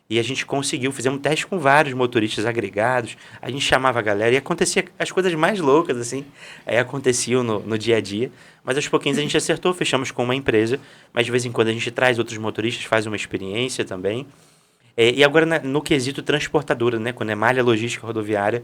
[SPEAKER 3] E a gente conseguiu, fizemos um teste com vários motoristas agregados, a gente chamava a galera e acontecia as coisas mais loucas, assim, aconteciam no dia a dia, mas aos pouquinhos a gente acertou, fechamos com uma empresa, mas de vez em quando a gente traz outros motoristas, faz uma experiência também. E agora no quesito transportadora, né, quando é malha logística rodoviária,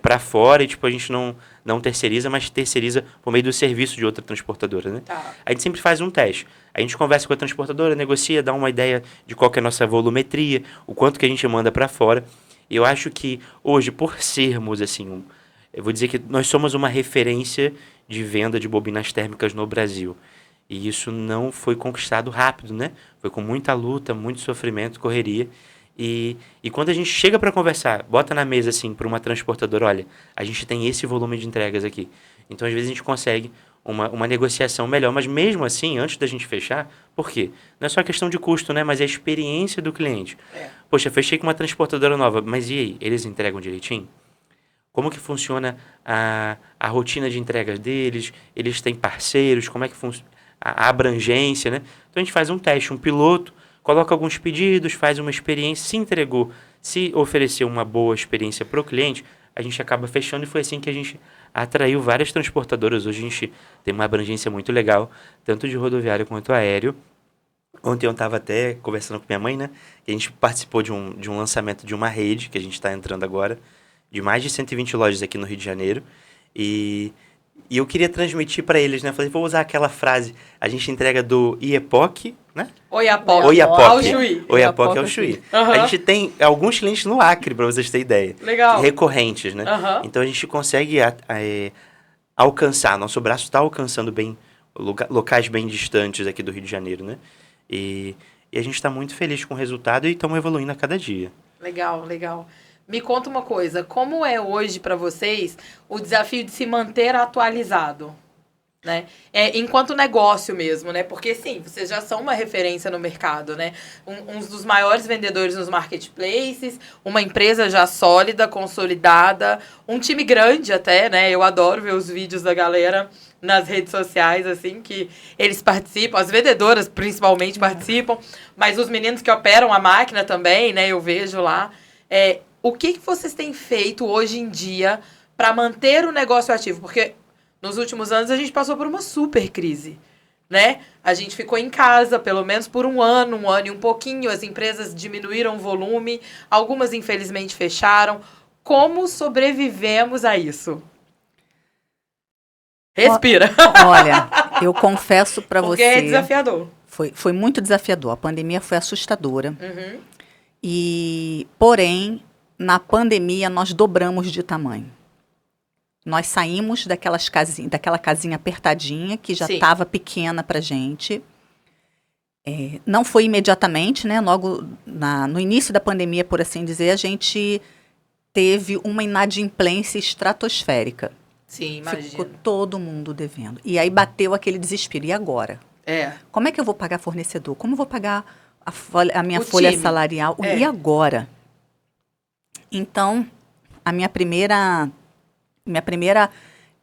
[SPEAKER 3] para fora e tipo, a gente não terceiriza, mas terceiriza por meio do serviço de outra transportadora, né?
[SPEAKER 1] Tá.
[SPEAKER 3] A gente sempre faz um teste. A gente conversa com a transportadora, negocia, dá uma ideia de qual que é a nossa volumetria, o quanto que a gente manda para fora. E eu acho que hoje, por sermos, assim, eu vou dizer que nós somos uma referência de venda de bobinas térmicas no Brasil. E isso não foi conquistado rápido, né? Foi com muita luta, muito sofrimento, correria. E quando a gente chega para conversar, bota na mesa assim para uma transportadora, olha, a gente tem esse volume de entregas aqui. Então, às vezes, a gente consegue uma negociação melhor. Mas mesmo assim, antes da gente fechar, por quê? Não é só questão de custo, né? Mas é a experiência do cliente. Poxa, fechei com uma transportadora nova, mas e aí? Eles entregam direitinho? Como que funciona a rotina de entregas deles? Eles têm parceiros? Como é que funciona a abrangência, né? Então, a gente faz um teste, um piloto, coloca alguns pedidos, faz uma experiência, se entregou, se ofereceu uma boa experiência para o cliente, a gente acaba fechando e foi assim que a gente atraiu várias transportadoras. Hoje a gente tem uma abrangência muito legal, tanto de rodoviário quanto aéreo. Ontem eu estava até conversando com minha mãe, né? Que a gente participou de um lançamento de uma rede, que a gente está entrando agora, de mais de 120 lojas aqui no Rio de Janeiro. E eu queria transmitir para eles, né? Falei, vou usar aquela frase, a gente entrega do IEPOC, né?
[SPEAKER 1] Oiapoque
[SPEAKER 3] ao
[SPEAKER 1] Chuí.
[SPEAKER 3] Oiapoque ao Chuí.
[SPEAKER 1] Uhum.
[SPEAKER 3] A gente tem alguns clientes no Acre, para vocês terem ideia.
[SPEAKER 1] Legal.
[SPEAKER 3] Recorrentes, né?
[SPEAKER 1] Uhum.
[SPEAKER 3] Então a gente consegue alcançar, nosso braço está alcançando bem locais bem distantes aqui do Rio de Janeiro, né? E a gente está muito feliz com o resultado e estamos evoluindo a cada dia.
[SPEAKER 1] Legal, legal. Me conta uma coisa, como é hoje para vocês o desafio de se manter atualizado? né? Enquanto negócio mesmo, né? Porque, sim, vocês já são uma referência no mercado, né? Um dos maiores vendedores nos marketplaces, uma empresa já sólida, consolidada, um time grande até, né? Eu adoro ver os vídeos da galera nas redes sociais, assim, que eles participam, as vendedoras principalmente participam, mas os meninos que operam a máquina também, né? Eu vejo lá. O que vocês têm feito hoje em dia para manter o negócio ativo? Porque nos últimos anos a gente passou por uma super crise, né? A gente ficou em casa pelo menos por um ano e um pouquinho, as empresas diminuíram o volume, algumas infelizmente fecharam. Como sobrevivemos a isso? Respira.
[SPEAKER 2] Olha, eu confesso para você...
[SPEAKER 1] Porque é desafiador.
[SPEAKER 2] Foi muito desafiador. A pandemia foi assustadora. Porém, na pandemia nós dobramos de tamanho. Nós saímos daquela casinha apertadinha, que já estava pequena para a gente. Não foi imediatamente, né? Logo no início da pandemia, por assim dizer, a gente teve uma inadimplência estratosférica.
[SPEAKER 1] Sim, imagina.
[SPEAKER 2] Ficou todo mundo devendo. E aí bateu aquele desespero. E agora? Como é que eu vou pagar fornecedor? Como eu vou pagar a minha folha salarial? E agora? Então, a minha primeira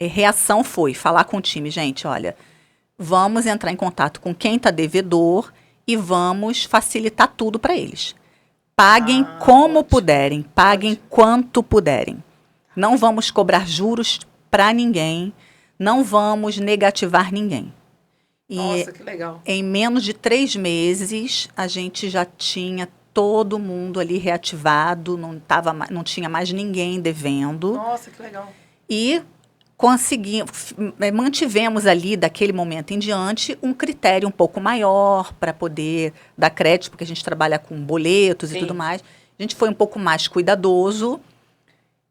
[SPEAKER 2] reação foi falar com o time, gente, olha, vamos entrar em contato com quem está devedor e vamos facilitar tudo para eles. Paguem como puderem, paguem quanto puderem. Não vamos cobrar juros para ninguém, não vamos negativar ninguém.
[SPEAKER 1] Nossa, que legal.
[SPEAKER 2] Em menos de 3 meses, a gente já tinha todo mundo ali reativado, não tinha mais ninguém devendo.
[SPEAKER 1] Nossa, que legal.
[SPEAKER 2] E mantivemos ali, daquele momento em diante, um critério um pouco maior para poder dar crédito, porque a gente trabalha com boletos e tudo mais. A gente foi um pouco mais cuidadoso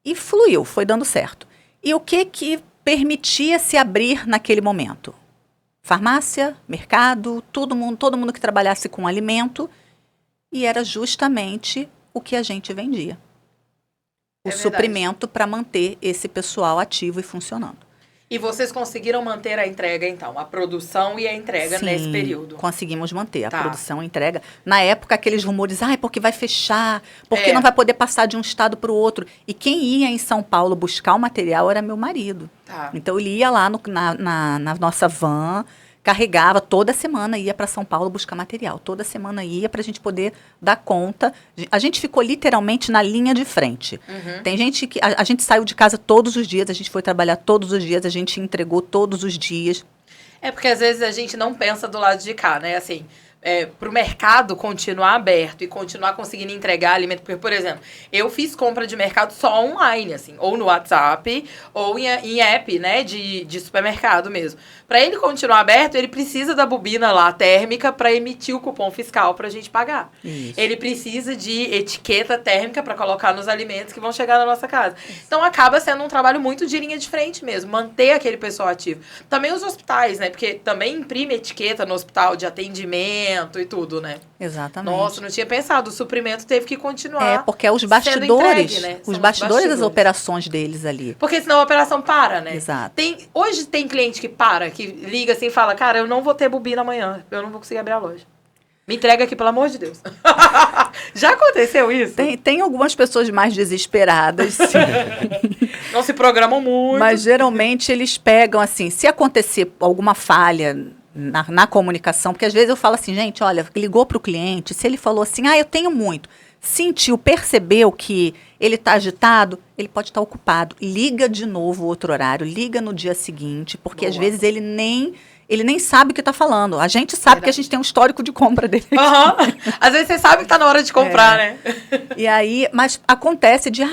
[SPEAKER 2] e fluiu, foi dando certo. E o que permitia se abrir naquele momento? Farmácia, mercado, todo mundo que trabalhasse com alimento, e era justamente o que a gente vendia. O suprimento para manter esse pessoal ativo e funcionando.
[SPEAKER 1] E vocês conseguiram manter a entrega, então? A produção e a entrega nesse período?
[SPEAKER 2] Conseguimos manter a produção e a entrega. Na época, aqueles rumores, porque vai fechar, porque não vai poder passar de um estado para o outro. E quem ia em São Paulo buscar o material era meu marido. Então, ele ia lá na nossa van, carregava, toda semana ia para São Paulo buscar material. Toda semana ia para a gente poder dar conta. A gente ficou literalmente na linha de frente. Tem gente que... A gente saiu de casa todos os dias, a gente foi trabalhar todos os dias, a gente entregou todos os dias.
[SPEAKER 1] Porque às vezes a gente não pensa do lado de cá, né? Assim, para o mercado continuar aberto e continuar conseguindo entregar alimento. Porque, por exemplo, eu fiz compra de mercado só online, assim, ou no WhatsApp, ou em app, né, de supermercado mesmo. Para ele continuar aberto, ele precisa da bobina lá térmica para emitir o cupom fiscal para a gente pagar.
[SPEAKER 2] Isso.
[SPEAKER 1] Ele precisa de etiqueta térmica para colocar nos alimentos que vão chegar na nossa casa. Então, acaba sendo um trabalho muito de linha de frente mesmo, manter aquele pessoal ativo. Também os hospitais, né, porque também imprime etiqueta no hospital de atendimento e tudo, né?
[SPEAKER 2] Exatamente.
[SPEAKER 1] Nossa, não tinha pensado. O suprimento teve que continuar.
[SPEAKER 2] Porque é os bastidores,
[SPEAKER 1] entregue, né?
[SPEAKER 2] os bastidores das operações deles ali.
[SPEAKER 1] Porque senão a operação para, né?
[SPEAKER 2] Exato.
[SPEAKER 1] Hoje tem cliente que para, que liga assim e fala, cara, eu não vou ter bobina amanhã, eu não vou conseguir abrir a loja. Me entrega aqui, pelo amor de Deus. Já aconteceu isso?
[SPEAKER 2] Tem algumas pessoas mais desesperadas, sim.
[SPEAKER 1] Não se programam muito.
[SPEAKER 2] Mas geralmente eles pegam assim, se acontecer alguma falha na comunicação, porque às vezes eu falo assim, gente, olha, ligou para o cliente, se ele falou assim, eu tenho muito, sentiu, percebeu que ele está agitado, ele pode estar ocupado. Liga de novo outro horário, liga no dia seguinte, porque às vezes ele nem sabe o que está falando. A gente sabe que a gente tem um histórico de compra dele.
[SPEAKER 1] Às vezes você sabe que está na hora de comprar, né?
[SPEAKER 2] E aí, mas acontece de,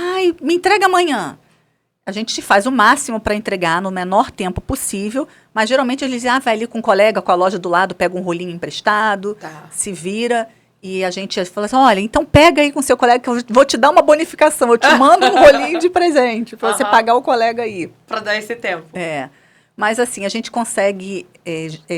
[SPEAKER 2] me entrega amanhã. A gente faz o máximo para entregar no menor tempo possível, mas geralmente eles dizem, vai ali com um colega, com a loja do lado, pega um rolinho emprestado, se vira, e a gente fala assim, olha, então pega aí com seu colega que eu vou te dar uma bonificação, eu te mando um rolinho de presente para você pagar o colega aí.
[SPEAKER 1] Para dar esse tempo.
[SPEAKER 2] Mas assim, a gente consegue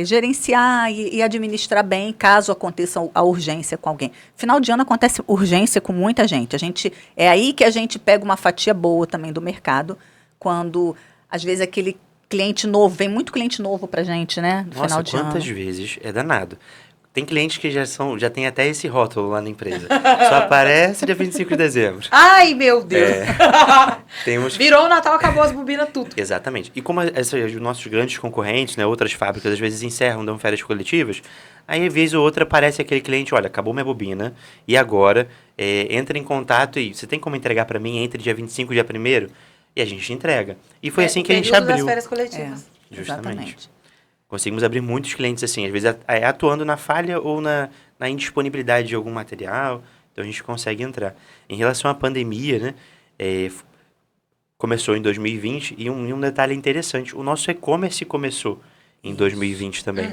[SPEAKER 2] gerenciar e administrar bem caso aconteça a urgência com alguém. Final de ano acontece urgência com muita gente. É aí que a gente pega uma fatia boa também do mercado, quando às vezes aquele cliente novo, vem muito cliente novo pra gente, né? No
[SPEAKER 3] Nossa,
[SPEAKER 2] final de ano.
[SPEAKER 3] quantas vezes? É danado. Tem clientes que já tem até esse rótulo lá na empresa. Só aparece dia 25 de dezembro.
[SPEAKER 1] Ai, meu Deus.
[SPEAKER 3] Temos...
[SPEAKER 1] Virou o Natal, acabou as bobinas, tudo.
[SPEAKER 3] Exatamente. E como os nossos grandes concorrentes, né, outras fábricas, às vezes encerram, dão férias coletivas, aí, às vezes ou outra, aparece aquele cliente, olha, acabou minha bobina, e agora, entra em contato e você tem como entregar para mim entre dia 25 e dia 1º? E a gente entrega. E foi assim que a gente
[SPEAKER 1] período
[SPEAKER 3] abriu.
[SPEAKER 1] das férias coletivas.
[SPEAKER 3] Justamente.
[SPEAKER 2] Exatamente.
[SPEAKER 3] Conseguimos abrir muitos clientes assim, às vezes atuando na falha ou na indisponibilidade de algum material, então a gente consegue entrar. Em relação à pandemia, né, começou em 2020 e um detalhe interessante, o nosso e-commerce começou em 2020 também.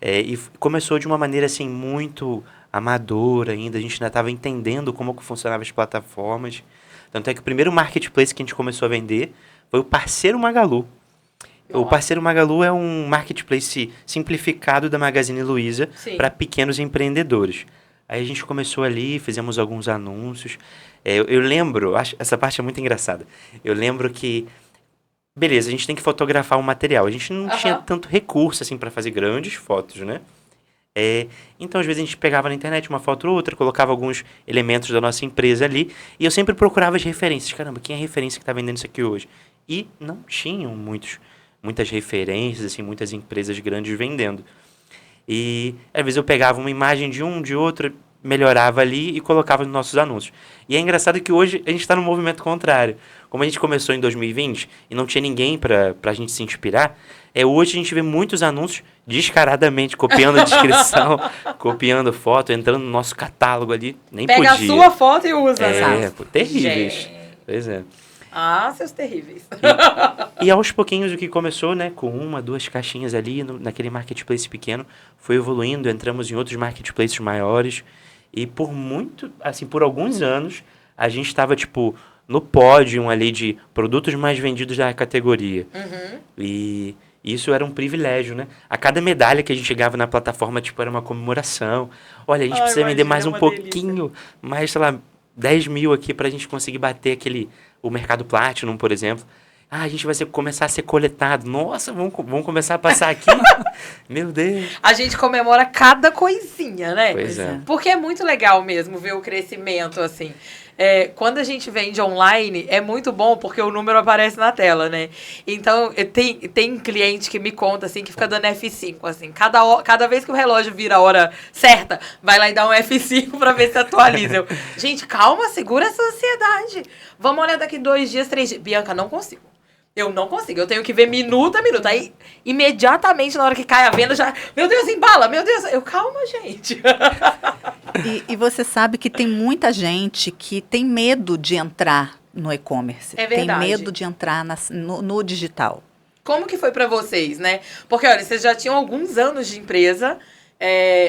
[SPEAKER 3] E começou de uma maneira assim muito amadora ainda, a gente ainda estava entendendo como que funcionavam as plataformas. Tanto é que o primeiro marketplace que a gente começou a vender foi o Parceiro Magalu.
[SPEAKER 1] Nossa.
[SPEAKER 3] O Parceiro Magalu é um marketplace simplificado da Magazine Luiza para pequenos empreendedores. Aí a gente começou ali, fizemos alguns anúncios. Eu lembro, essa parte é muito engraçada. Eu lembro que, beleza, a gente tem que fotografar o material. A gente não tinha tanto recurso assim para fazer grandes fotos, né? Então, às vezes, a gente pegava na internet uma foto ou outra, colocava alguns elementos da nossa empresa ali, e eu sempre procurava as referências. Caramba, quem é a referência que está vendendo isso aqui hoje? E não tinham muitas referências, assim, muitas empresas grandes vendendo. E, às vezes, eu pegava uma imagem de um, de outro, melhorava ali e colocava nos nossos anúncios. E é engraçado que hoje a gente está no movimento contrário. Como a gente começou em 2020 e não tinha ninguém para a gente se inspirar, hoje a gente vê muitos anúncios descaradamente copiando a descrição, copiando foto, entrando no nosso catálogo ali. Nem
[SPEAKER 1] Pega
[SPEAKER 3] podia.
[SPEAKER 1] a sua foto e usa.
[SPEAKER 3] Terríveis.
[SPEAKER 1] Gente.
[SPEAKER 3] Pois é.
[SPEAKER 1] Ah, seus terríveis.
[SPEAKER 3] E aos pouquinhos o que começou, né, com 1, 2 caixinhas ali naquele marketplace pequeno, foi evoluindo, entramos em outros marketplaces maiores e por alguns anos a gente estava tipo no pódio ali de produtos mais vendidos da categoria. E isso era um privilégio, né? A cada medalha que a gente chegava na plataforma, tipo, era uma comemoração. Olha, a gente precisa vender mais um pouquinho, mais, sei lá, 10 mil aqui pra gente conseguir bater o mercado Platinum, por exemplo. A gente vai começar a ser coletado. Nossa, vamos começar a passar aqui. Meu Deus.
[SPEAKER 1] A gente comemora cada coisinha, né?
[SPEAKER 3] Pois é.
[SPEAKER 1] Porque é muito legal mesmo ver o crescimento, assim. Quando a gente vende online, é muito bom porque o número aparece na tela, né? Então, tem cliente que me conta, assim, que fica dando F5, assim. Cada vez que o relógio vira a hora certa, vai lá e dá um F5 pra ver se atualiza. Gente, calma, segura essa ansiedade. Vamos olhar daqui 2 dias, 3 dias. Bianca, não consigo. Eu não consigo, eu tenho que ver minuto a minuto. Aí, imediatamente, na hora que cai a venda, já... Meu Deus, embala, meu Deus. Calma, gente.
[SPEAKER 2] E você sabe que tem muita gente que tem medo de entrar no e-commerce.
[SPEAKER 1] É verdade.
[SPEAKER 2] Tem medo de entrar no digital.
[SPEAKER 1] Como que foi pra vocês, né? Porque, olha, vocês já tinham alguns anos de empresa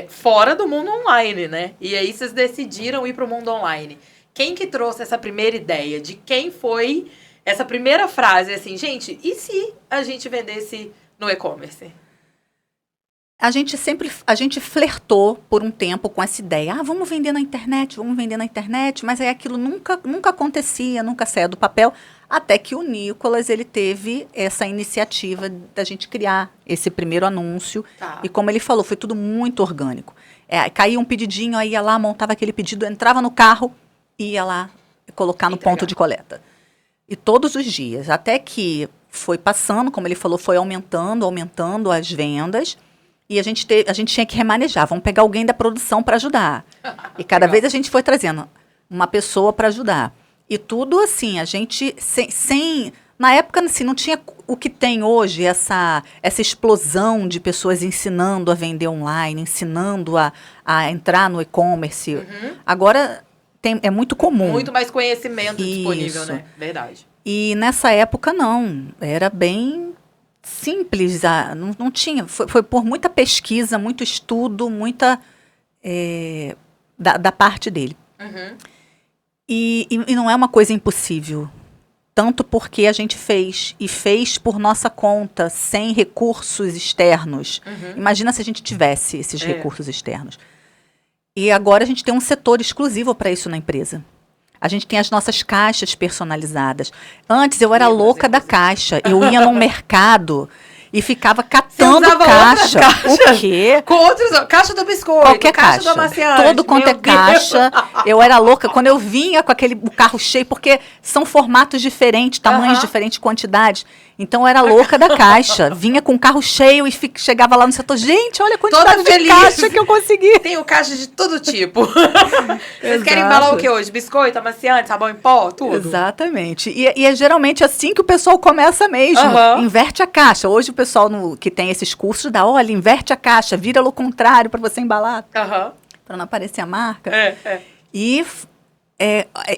[SPEAKER 1] fora do mundo online, né? E aí vocês decidiram ir pro mundo online. Quem que trouxe essa primeira ideia? De quem foi... Essa primeira frase, assim, gente, e se a gente vendesse no e-commerce?
[SPEAKER 2] A gente flertou por um tempo com essa ideia. Vamos vender na internet, mas aí aquilo nunca acontecia, nunca saía do papel, até que o Nicolas, ele teve essa iniciativa da gente criar esse primeiro anúncio.
[SPEAKER 1] Tá.
[SPEAKER 2] E como ele falou, foi tudo muito orgânico. Caía um pedidinho, aí ia lá, montava aquele pedido, entrava no carro, ia lá colocar no ponto de coleta. E todos os dias, até que foi passando, como ele falou, foi aumentando as vendas. E a gente tinha que remanejar. Vamos pegar alguém da produção para ajudar. E cada vez a gente foi trazendo uma pessoa para ajudar. E tudo assim, a gente na época, assim, não tinha o que tem hoje, essa explosão de pessoas ensinando a vender online, ensinando a entrar no e-commerce. Agora... é muito comum.
[SPEAKER 1] Muito mais conhecimento disponível, né? Verdade.
[SPEAKER 2] E nessa época, não. Era bem simples. Não tinha. Foi por muita pesquisa, muito estudo, muita... da parte dele. E não é uma coisa impossível. Tanto porque a gente fez por nossa conta, sem recursos externos. Imagina se a gente tivesse esses recursos externos. E agora a gente tem um setor exclusivo para isso na empresa. A gente tem as nossas caixas personalizadas. Antes eu era louca da caixa. Eu ia num mercado e ficava catando caixa. O quê?
[SPEAKER 1] Com outros, caixa do biscoito,
[SPEAKER 2] Qualquer
[SPEAKER 1] caixa do
[SPEAKER 2] caixa.
[SPEAKER 1] amaciante.
[SPEAKER 2] Todo quanto é caixa. Eu era louca. Quando eu vinha com o carro cheio, porque são formatos diferentes, tamanhos diferentes, quantidades. Então eu era louca da caixa. Vinha com o carro cheio e chegava lá no setor. Gente, olha a quantidade de caixa que eu consegui.
[SPEAKER 1] Tem o caixa de todo tipo. Vocês querem embalar o que hoje? Biscoito, amaciante, sabão em pó, tudo?
[SPEAKER 2] Exatamente. E é geralmente assim que o pessoal começa mesmo. Inverte a caixa. Hoje o pessoal que tem esses cursos dá, olha, inverte a caixa, vira ao contrário para você embalar. Para não aparecer a marca. E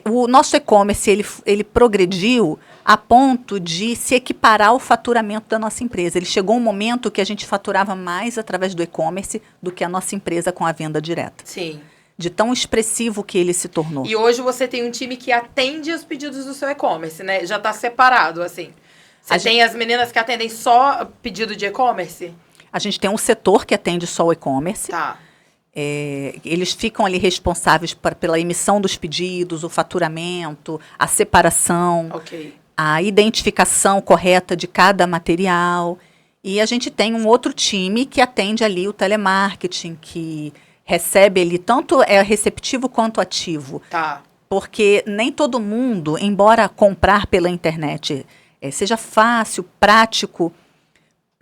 [SPEAKER 2] o nosso e-commerce, ele progrediu a ponto de se equiparar ao faturamento da nossa empresa. Ele chegou um momento que a gente faturava mais através do e-commerce do que a nossa empresa com a venda direta.
[SPEAKER 1] Sim.
[SPEAKER 2] De tão expressivo que ele se tornou.
[SPEAKER 1] E hoje você tem um time que atende os pedidos do seu e-commerce, né? Já está separado, assim. Você tem as meninas que atendem só pedido de e-commerce?
[SPEAKER 2] A gente tem um setor que atende só o e-commerce.
[SPEAKER 1] Tá.
[SPEAKER 2] Eles ficam ali responsáveis pela emissão dos pedidos, o faturamento, a separação, a identificação correta de cada material. E a gente tem um outro time que atende ali o telemarketing, que recebe ali, tanto é receptivo quanto ativo.
[SPEAKER 1] Tá.
[SPEAKER 2] Porque nem todo mundo, embora comprar pela internet seja fácil, prático,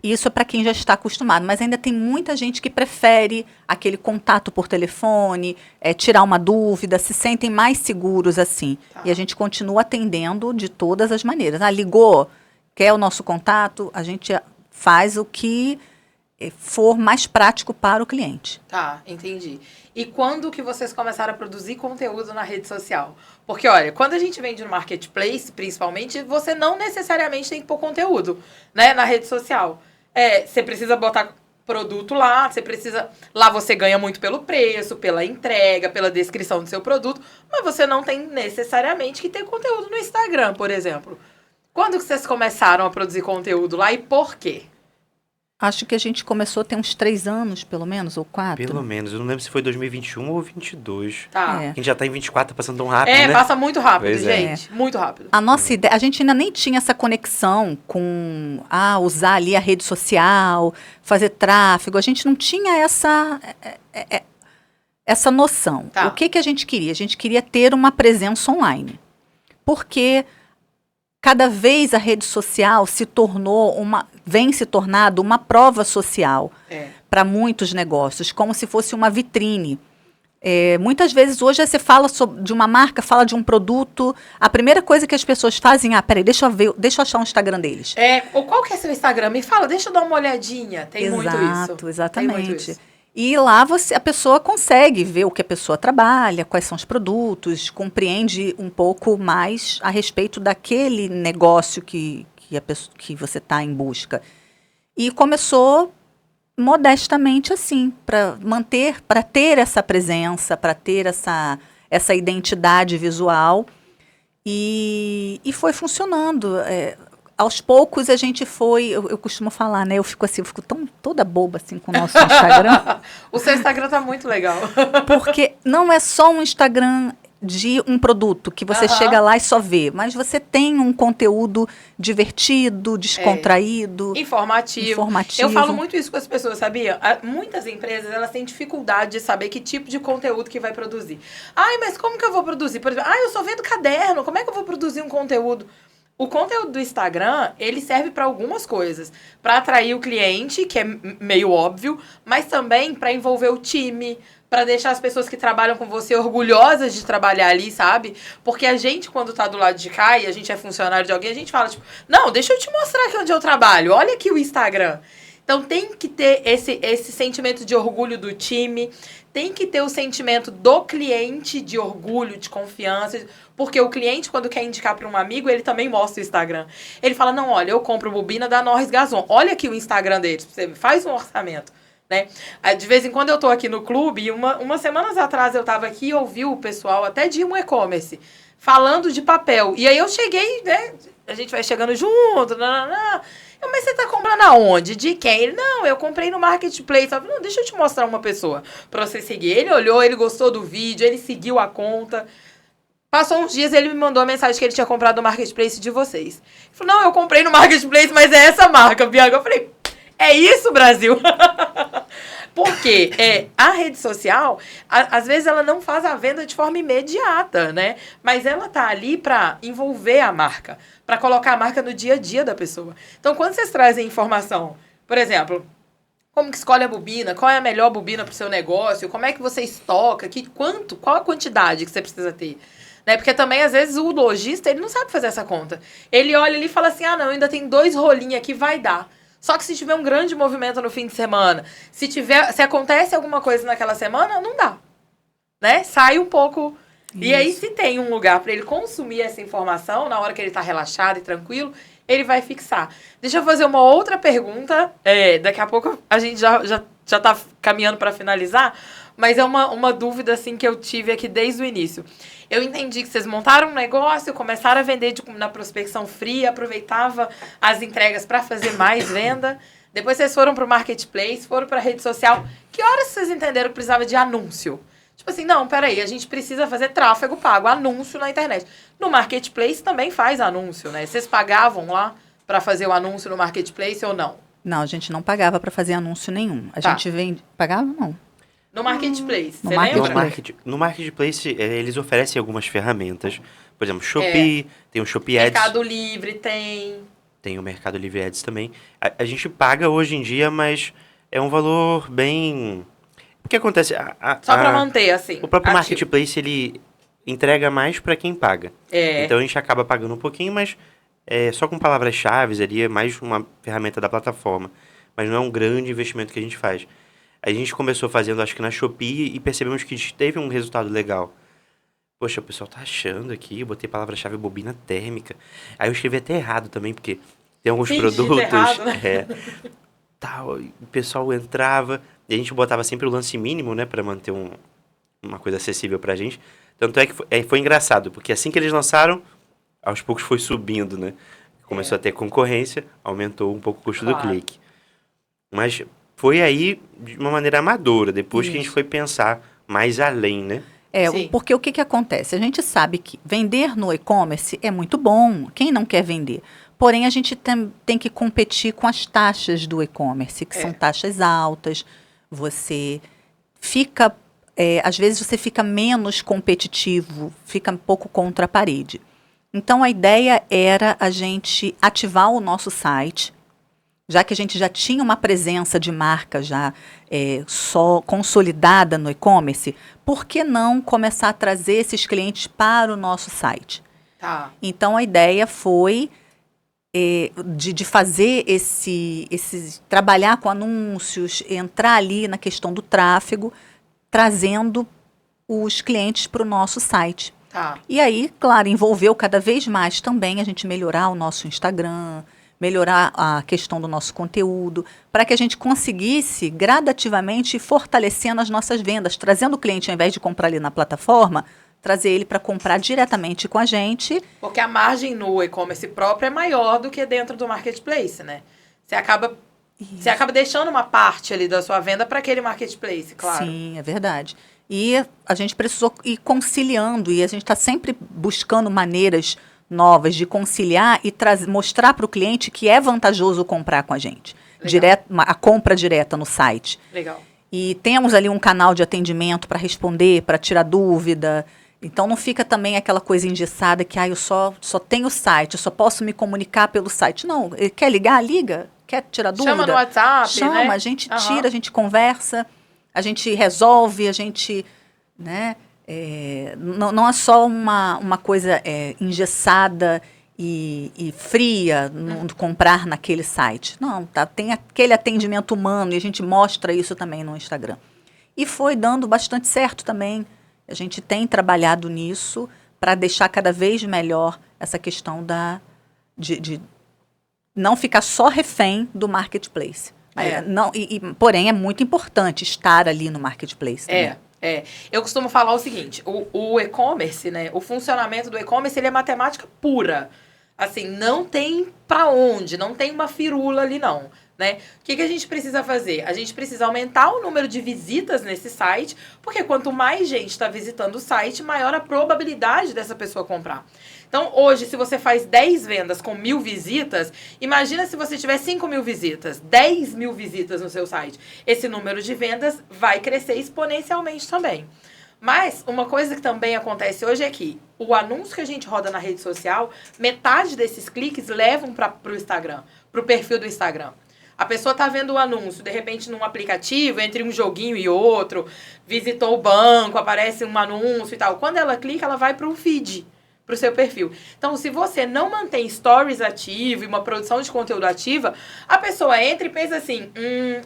[SPEAKER 2] isso é para quem já está acostumado, mas ainda tem muita gente que prefere aquele contato por telefone, tirar uma dúvida, se sentem mais seguros assim. Tá. E a gente continua atendendo de todas as maneiras. Ligou, quer o nosso contato, a gente faz o que for mais prático para o cliente.
[SPEAKER 1] Tá, entendi. E quando que vocês começaram a produzir conteúdo na rede social? Porque, olha, quando a gente vende no marketplace, principalmente, você não necessariamente tem que pôr conteúdo, né, na rede social. Você precisa botar produto lá, lá você ganha muito pelo preço, pela entrega, pela descrição do seu produto, mas você não tem necessariamente que ter conteúdo no Instagram, por exemplo. Quando que vocês começaram a produzir conteúdo lá e por quê?
[SPEAKER 2] Acho que a gente começou a ter uns 3 anos, pelo menos, ou 4.
[SPEAKER 3] Pelo menos. Eu não lembro se foi 2021 ou 22.
[SPEAKER 1] Tá.
[SPEAKER 3] A gente já tá em 24, tá passando tão rápido, né?
[SPEAKER 1] Passa muito rápido,
[SPEAKER 3] pois
[SPEAKER 1] gente. Muito rápido.
[SPEAKER 2] A nossa ideia, a gente ainda nem tinha essa conexão com usar ali a rede social, fazer tráfego. A gente não tinha essa noção.
[SPEAKER 1] Tá.
[SPEAKER 2] O que a gente queria? A gente queria ter uma presença online. Porque cada vez a rede social vem se tornando uma prova social para muitos negócios, como se fosse uma vitrine. Muitas vezes hoje você fala de uma marca, fala de um produto, a primeira coisa que as pessoas fazem, peraí, deixa eu achar o Instagram deles.
[SPEAKER 1] Ou qual que é seu Instagram? Me fala, deixa eu dar uma olhadinha. Tem muito isso.
[SPEAKER 2] Exatamente.
[SPEAKER 1] Tem muito isso.
[SPEAKER 2] E lá a pessoa consegue ver o que a pessoa trabalha, quais são os produtos, compreende um pouco mais a respeito daquele negócio que você está em busca. E começou modestamente assim, para ter essa presença, para ter essa identidade visual. E foi funcionando. Aos poucos a gente foi, eu costumo falar, né? Eu fico toda boba assim com o nosso Instagram.
[SPEAKER 1] O seu Instagram tá muito legal.
[SPEAKER 2] Porque não é só um Instagram de um produto que você chega lá e só vê, mas você tem um conteúdo divertido, descontraído,
[SPEAKER 1] informativo. Eu falo muito isso com as pessoas, sabia? Muitas empresas, elas têm dificuldade de saber que tipo de conteúdo que vai produzir. Mas como que eu vou produzir? Por exemplo, eu só vendo caderno, como é que eu vou produzir um conteúdo? O conteúdo do Instagram, ele serve para algumas coisas. Para atrair o cliente, que é meio óbvio, mas também para envolver o time, para deixar as pessoas que trabalham com você orgulhosas de trabalhar ali, sabe? Porque a gente, quando tá do lado de cá e a gente é funcionário de alguém, a gente fala, não, deixa eu te mostrar aqui onde eu trabalho, olha aqui o Instagram. Então tem que ter esse sentimento de orgulho do time, tem que ter o sentimento do cliente de orgulho, de confiança, porque o cliente, quando quer indicar para um amigo, ele também mostra o Instagram. Ele fala, não, olha, eu compro bobina da Norris Gazon, olha aqui o Instagram deles, você faz um orçamento, né? De vez em quando eu tô aqui no clube, e umas semanas atrás eu tava aqui e ouvi o pessoal, até de um e-commerce, falando de papel. E aí eu cheguei, né, a gente vai chegando junto, mas você tá comprando aonde? De quem? Ele, não, eu comprei no marketplace. Eu falei, não, deixa eu te mostrar uma pessoa pra você seguir. Ele olhou, ele gostou do vídeo, ele seguiu a conta. Passou uns dias, ele me mandou a mensagem que ele tinha comprado no Marketplace de vocês. Ele falou, não, eu comprei no Marketplace, mas é essa marca, Bianca. Eu falei, é isso, Brasil? Porque a rede social, às vezes ela não faz a venda de forma imediata, né? Mas ela tá ali para envolver a marca, para colocar a marca no dia a dia da pessoa. Então, quando vocês trazem informação, por exemplo, como que escolhe a bobina, qual é a melhor bobina para o seu negócio, como é que você estoca, qual a quantidade que você precisa ter. Né? Porque também, às vezes, o lojista, ele não sabe fazer essa conta. Ele olha ali e fala assim, não, ainda tem 2 rolinhos aqui, vai dar. Só que se tiver um grande movimento no fim de semana, se acontece alguma coisa naquela semana, não dá. Né? Sai um pouco. Isso. E aí, se tem um lugar para ele consumir essa informação, na hora que ele tá relaxado e tranquilo, ele vai fixar. Deixa eu fazer uma outra pergunta. Daqui a pouco a gente já tá caminhando para finalizar, mas é uma dúvida assim que eu tive aqui desde o início. Eu entendi que vocês montaram um negócio, começaram a vender na prospecção fria, aproveitava as entregas para fazer mais venda. Depois vocês foram para o Marketplace, foram para a rede social. Que horas vocês entenderam que precisava de anúncio? Tipo assim, não, peraí, a gente precisa fazer tráfego pago, anúncio na internet. No Marketplace também faz anúncio, né? Vocês pagavam lá para fazer o anúncio no Marketplace ou não?
[SPEAKER 2] Não, a gente não pagava para fazer anúncio nenhum. A gente vende... Pagava, não.
[SPEAKER 1] No Marketplace,
[SPEAKER 2] no
[SPEAKER 1] você lembra?
[SPEAKER 3] No Marketplace, eles oferecem algumas ferramentas. Por exemplo, Shopee, tem o Shopee Ads.
[SPEAKER 1] Mercado Livre tem.
[SPEAKER 3] Tem o Mercado Livre Ads também. A gente paga hoje em dia, mas é um valor bem... O que acontece?
[SPEAKER 1] Só para manter, assim.
[SPEAKER 3] O próprio Marketplace, ele entrega mais para quem paga. Então a gente acaba pagando um pouquinho, mas só com palavras-chave ali, é mais uma ferramenta da plataforma. Mas não é um grande investimento que a gente faz. A gente começou fazendo, acho que na Shopee, e percebemos que a gente teve um resultado legal. Poxa, o pessoal tá achando aqui, eu botei palavra-chave bobina térmica. Aí eu escrevi até errado também, porque tem alguns produtos...
[SPEAKER 1] Errado, né?
[SPEAKER 3] O pessoal entrava, e a gente botava sempre o lance mínimo, né, pra manter uma coisa acessível pra gente. Tanto é que foi engraçado, porque assim que eles lançaram, aos poucos foi subindo, né? Começou a ter concorrência, aumentou um pouco o custo do clique. Mas... Foi aí de uma maneira amadora, depois que a gente foi pensar mais além, né?
[SPEAKER 2] Porque o que acontece? A gente sabe que vender no e-commerce é muito bom, quem não quer vender? Porém, a gente tem que competir com as taxas do e-commerce, que são taxas altas, você fica, às vezes você fica menos competitivo, fica um pouco contra a parede. Então, a ideia era a gente ativar o nosso site, já que a gente já tinha uma presença de marca já só consolidada no e-commerce, por que não começar a trazer esses clientes para o nosso site?
[SPEAKER 1] Tá.
[SPEAKER 2] Então, a ideia foi de fazer trabalhar com anúncios, entrar ali na questão do tráfego, trazendo os clientes para o nosso site.
[SPEAKER 1] Tá.
[SPEAKER 2] E aí, claro, envolveu cada vez mais também a gente melhorar o nosso Instagram, melhorar a questão do nosso conteúdo, para que a gente conseguisse gradativamente ir fortalecendo as nossas vendas, trazendo o cliente, ao invés de comprar ali na plataforma, trazer ele para comprar diretamente com a gente.
[SPEAKER 1] Porque a margem no e-commerce próprio é maior do que dentro do Marketplace, né? Você acaba deixando uma parte ali da sua venda para aquele Marketplace, claro.
[SPEAKER 2] Sim, é verdade. E a gente precisou ir conciliando, e a gente está sempre buscando maneiras novas de conciliar e mostrar para o cliente que é vantajoso comprar com a gente. A compra direta no site.
[SPEAKER 1] Legal.
[SPEAKER 2] E temos ali um canal de atendimento para responder, para tirar dúvida. Então não fica também aquela coisa engessada que eu só tenho o site, eu só posso me comunicar pelo site. Não, quer ligar? Liga. Quer tirar dúvida?
[SPEAKER 1] Chama no WhatsApp,
[SPEAKER 2] Chama,
[SPEAKER 1] né?
[SPEAKER 2] A gente tira, a gente conversa, a gente resolve, a gente... né? Não é só uma coisa engessada e fria no comprar naquele site. Não, tem aquele atendimento humano e a gente mostra isso também no Instagram. E foi dando bastante certo também. A gente tem trabalhado nisso para deixar cada vez melhor essa questão de não ficar só refém do Marketplace. Porém, é muito importante estar ali no Marketplace também.
[SPEAKER 1] Eu costumo falar o seguinte, o e-commerce, né, o funcionamento do e-commerce, ele é matemática pura. Assim, não tem pra onde, não tem uma firula ali, não. Né? O que a gente precisa fazer? A gente precisa aumentar o número de visitas nesse site, porque quanto mais gente está visitando o site, maior a probabilidade dessa pessoa comprar. Então, hoje, se você faz 10 vendas com 1.000 visitas, imagina se você tiver 5.000 visitas, 10.000 visitas no seu site. Esse número de vendas vai crescer exponencialmente também. Mas uma coisa que também acontece hoje é que o anúncio que a gente roda na rede social, metade desses cliques levam para o Instagram, para o perfil do Instagram. A pessoa está vendo o anúncio, de repente, num aplicativo, entre um joguinho e outro, visitou o banco, aparece um anúncio e tal. Quando ela clica, ela vai para o feed, para o seu perfil. Então, se você não mantém stories ativo e uma produção de conteúdo ativa, a pessoa entra e pensa assim,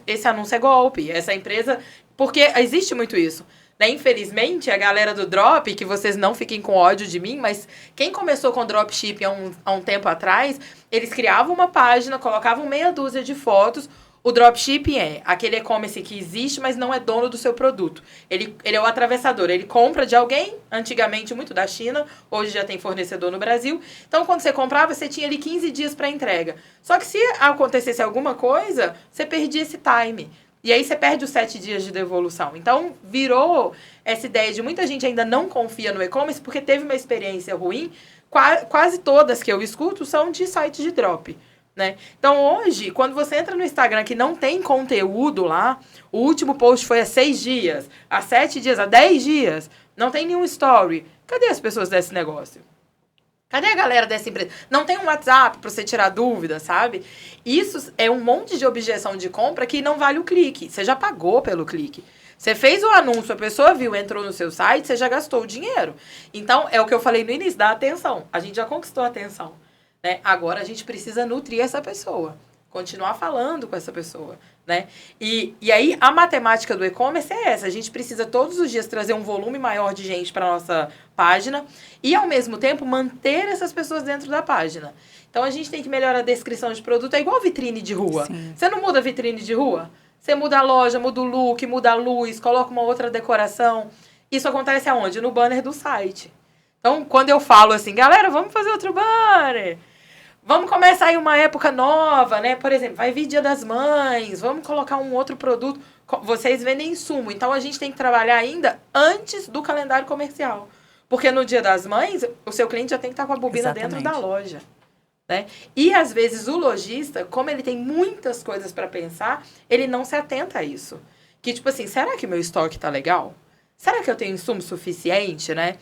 [SPEAKER 1] esse anúncio é golpe, essa empresa... Porque existe muito isso. Né? Infelizmente, a galera do Drop, que vocês não fiquem com ódio de mim, mas quem começou com dropshipping há um tempo atrás, eles criavam uma página, colocavam meia dúzia de fotos. O dropshipping é aquele e-commerce que existe, mas não é dono do seu produto. Ele é o atravessador, ele compra de alguém, antigamente muito da China, hoje já tem fornecedor no Brasil. Então, quando você comprava, você tinha ali 15 dias para entrega. Só que se acontecesse alguma coisa, você perdia esse time. E aí você perde os 7 dias de devolução. Então, virou essa ideia de muita gente ainda não confia no e-commerce porque teve uma experiência ruim. Quase todas que eu escuto são de sites de drop. Né? Então, hoje, quando você entra no Instagram que não tem conteúdo lá, o último post foi há 6 dias, há 7 dias, há 10 dias, não tem nenhum story. Cadê as pessoas desse negócio? Cadê a galera dessa empresa? Não tem um WhatsApp para você tirar dúvida, sabe? Isso é um monte de objeção de compra que não vale o clique. Você já pagou pelo clique. Você fez o anúncio, a pessoa viu, entrou no seu site, você já gastou o dinheiro. Então, é o que eu falei no início, dá atenção. A gente já conquistou a atenção. Né? Agora, a gente precisa nutrir essa pessoa. Continuar falando com essa pessoa. Né? E aí, a matemática do e-commerce é essa. A gente precisa todos os dias trazer um volume maior de gente para a nossa página e, ao mesmo tempo, manter essas pessoas dentro da página. Então, a gente tem que melhorar a descrição de produto. É igual vitrine de rua. Sim. Você não muda a vitrine de rua? Você muda a loja, muda o look, muda a luz, coloca uma outra decoração. Isso acontece aonde? No banner do site. Então, quando eu falo assim, galera, vamos fazer outro banner... Vamos começar aí uma época nova, né? Por exemplo, vai vir Dia das Mães, vamos colocar um outro produto. Vocês vendem insumo, então a gente tem que trabalhar ainda antes do calendário comercial. Porque no Dia das Mães, o seu cliente já tem que estar com a bobina Exatamente. Dentro da loja. Né? E, às vezes, o lojista, como ele tem muitas coisas para pensar, ele não se atenta a isso. Que, tipo assim, será que meu estoque tá legal? Será que eu tenho insumo suficiente, né?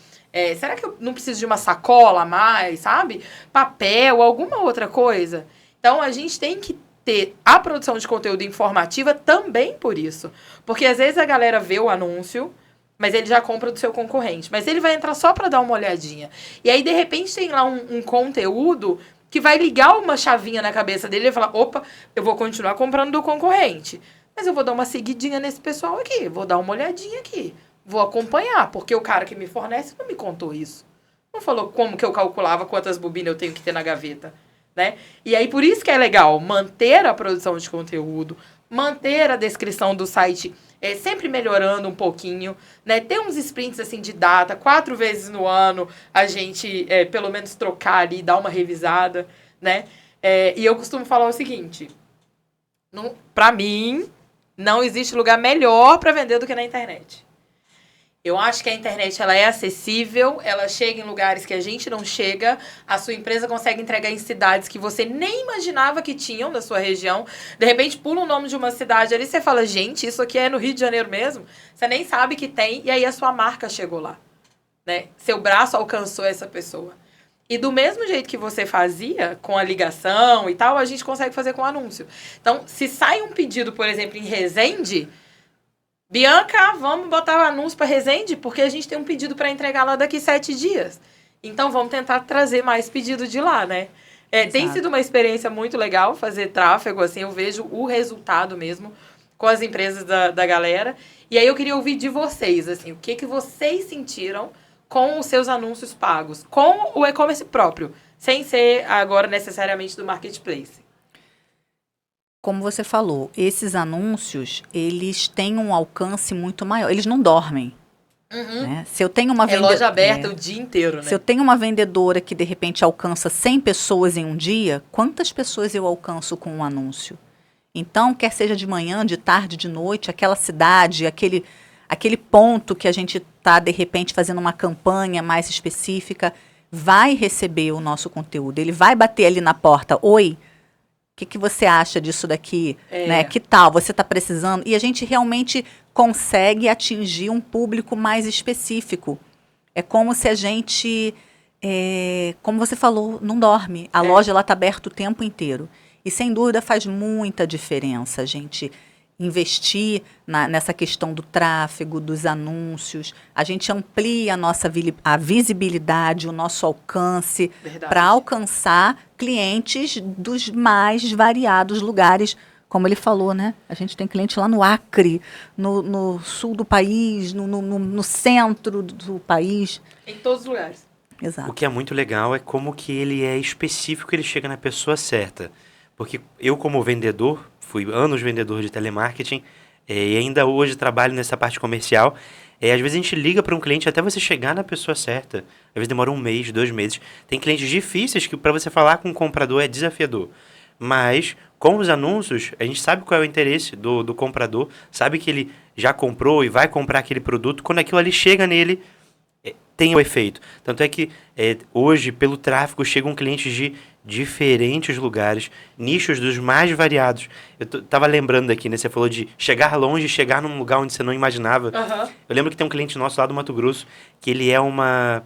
[SPEAKER 1] Será que eu não preciso de uma sacola a mais, sabe? Papel, alguma outra coisa? Então, a gente tem que ter a produção de conteúdo informativa também por isso. Porque, às vezes, a galera vê o anúncio, mas ele já compra do seu concorrente. Mas ele vai entrar só para dar uma olhadinha. E aí, de repente, tem lá um conteúdo que vai ligar uma chavinha na cabeça dele e falar, opa, eu vou continuar comprando do concorrente. Mas eu vou dar uma seguidinha nesse pessoal aqui, vou dar uma olhadinha aqui. Vou acompanhar, porque o cara que me fornece não me contou isso. Não falou como que eu calculava quantas bobinas eu tenho que ter na gaveta, né? E aí, por isso que é legal manter a produção de conteúdo, manter a descrição do site sempre melhorando um pouquinho, né? Ter uns sprints, assim, de data, 4 vezes no ano, a gente, pelo menos, trocar ali, dar uma revisada, né? E eu costumo falar o seguinte, pra mim, não existe lugar melhor para vender do que na internet. Eu acho que a internet ela é acessível, ela chega em lugares que a gente não chega, a sua empresa consegue entregar em cidades que você nem imaginava que tinham na sua região. De repente, pula o nome de uma cidade ali, você fala, gente, isso aqui é no Rio de Janeiro mesmo? Você nem sabe que tem, e aí a sua marca chegou lá. Né? Seu braço alcançou essa pessoa. E do mesmo jeito que você fazia com a ligação e tal, a gente consegue fazer com o anúncio. Então, se sai um pedido, por exemplo, em Resende... Bianca, vamos botar o anúncio para Resende, porque a gente tem um pedido para entregar lá daqui 7 dias. Então, vamos tentar trazer mais pedido de lá, né? Tem sido uma experiência muito legal fazer tráfego, assim, eu vejo o resultado mesmo com as empresas da galera. E aí, eu queria ouvir de vocês, assim, o que vocês sentiram com os seus anúncios pagos, com o e-commerce próprio, sem ser agora necessariamente do marketplace.
[SPEAKER 2] Como você falou, esses anúncios, eles têm um alcance muito maior. Eles não dormem. Uhum. Né? Se eu tenho uma
[SPEAKER 1] loja aberta o dia inteiro, né?
[SPEAKER 2] Se eu tenho uma vendedora que, de repente, alcança 100 pessoas em um dia, quantas pessoas eu alcanço com um anúncio? Então, quer seja de manhã, de tarde, de noite, aquela cidade, aquele ponto que a gente está, de repente, fazendo uma campanha mais específica, vai receber o nosso conteúdo. Ele vai bater ali na porta. Oi, o que você acha disso daqui? Né? Que tal? Você está precisando? E a gente realmente consegue atingir um público mais específico. É como se a gente, como você falou, não dorme. A loja está aberta o tempo inteiro. E, sem dúvida, faz muita diferença a gente investir nessa questão do tráfego, dos anúncios. A gente amplia a visibilidade, o nosso alcance, para alcançar clientes dos mais variados lugares. Como ele falou, né? A gente tem cliente lá no Acre, no sul do país, no centro do país.
[SPEAKER 1] Em todos os lugares.
[SPEAKER 3] Exato. O que é muito legal é como que ele é específico, ele chega na pessoa certa. Porque eu, como vendedor, fui anos vendedor de telemarketing e ainda hoje trabalho nessa parte comercial. Às vezes a gente liga para um cliente até você chegar na pessoa certa. Às vezes demora 1 mês, 2 meses. Tem clientes difíceis que para você falar com o comprador é desafiador. Mas com os anúncios, a gente sabe qual é o interesse do comprador, sabe que ele já comprou e vai comprar aquele produto. Quando aquilo ali chega nele, tem o efeito. Tanto é que hoje, pelo tráfego, chegam clientes de diferentes lugares, nichos dos mais variados. Eu tava lembrando aqui, né? Você falou de chegar longe, chegar num lugar onde você não imaginava.
[SPEAKER 1] Uhum.
[SPEAKER 3] Eu lembro que tem um cliente nosso lá do Mato Grosso, que ele é uma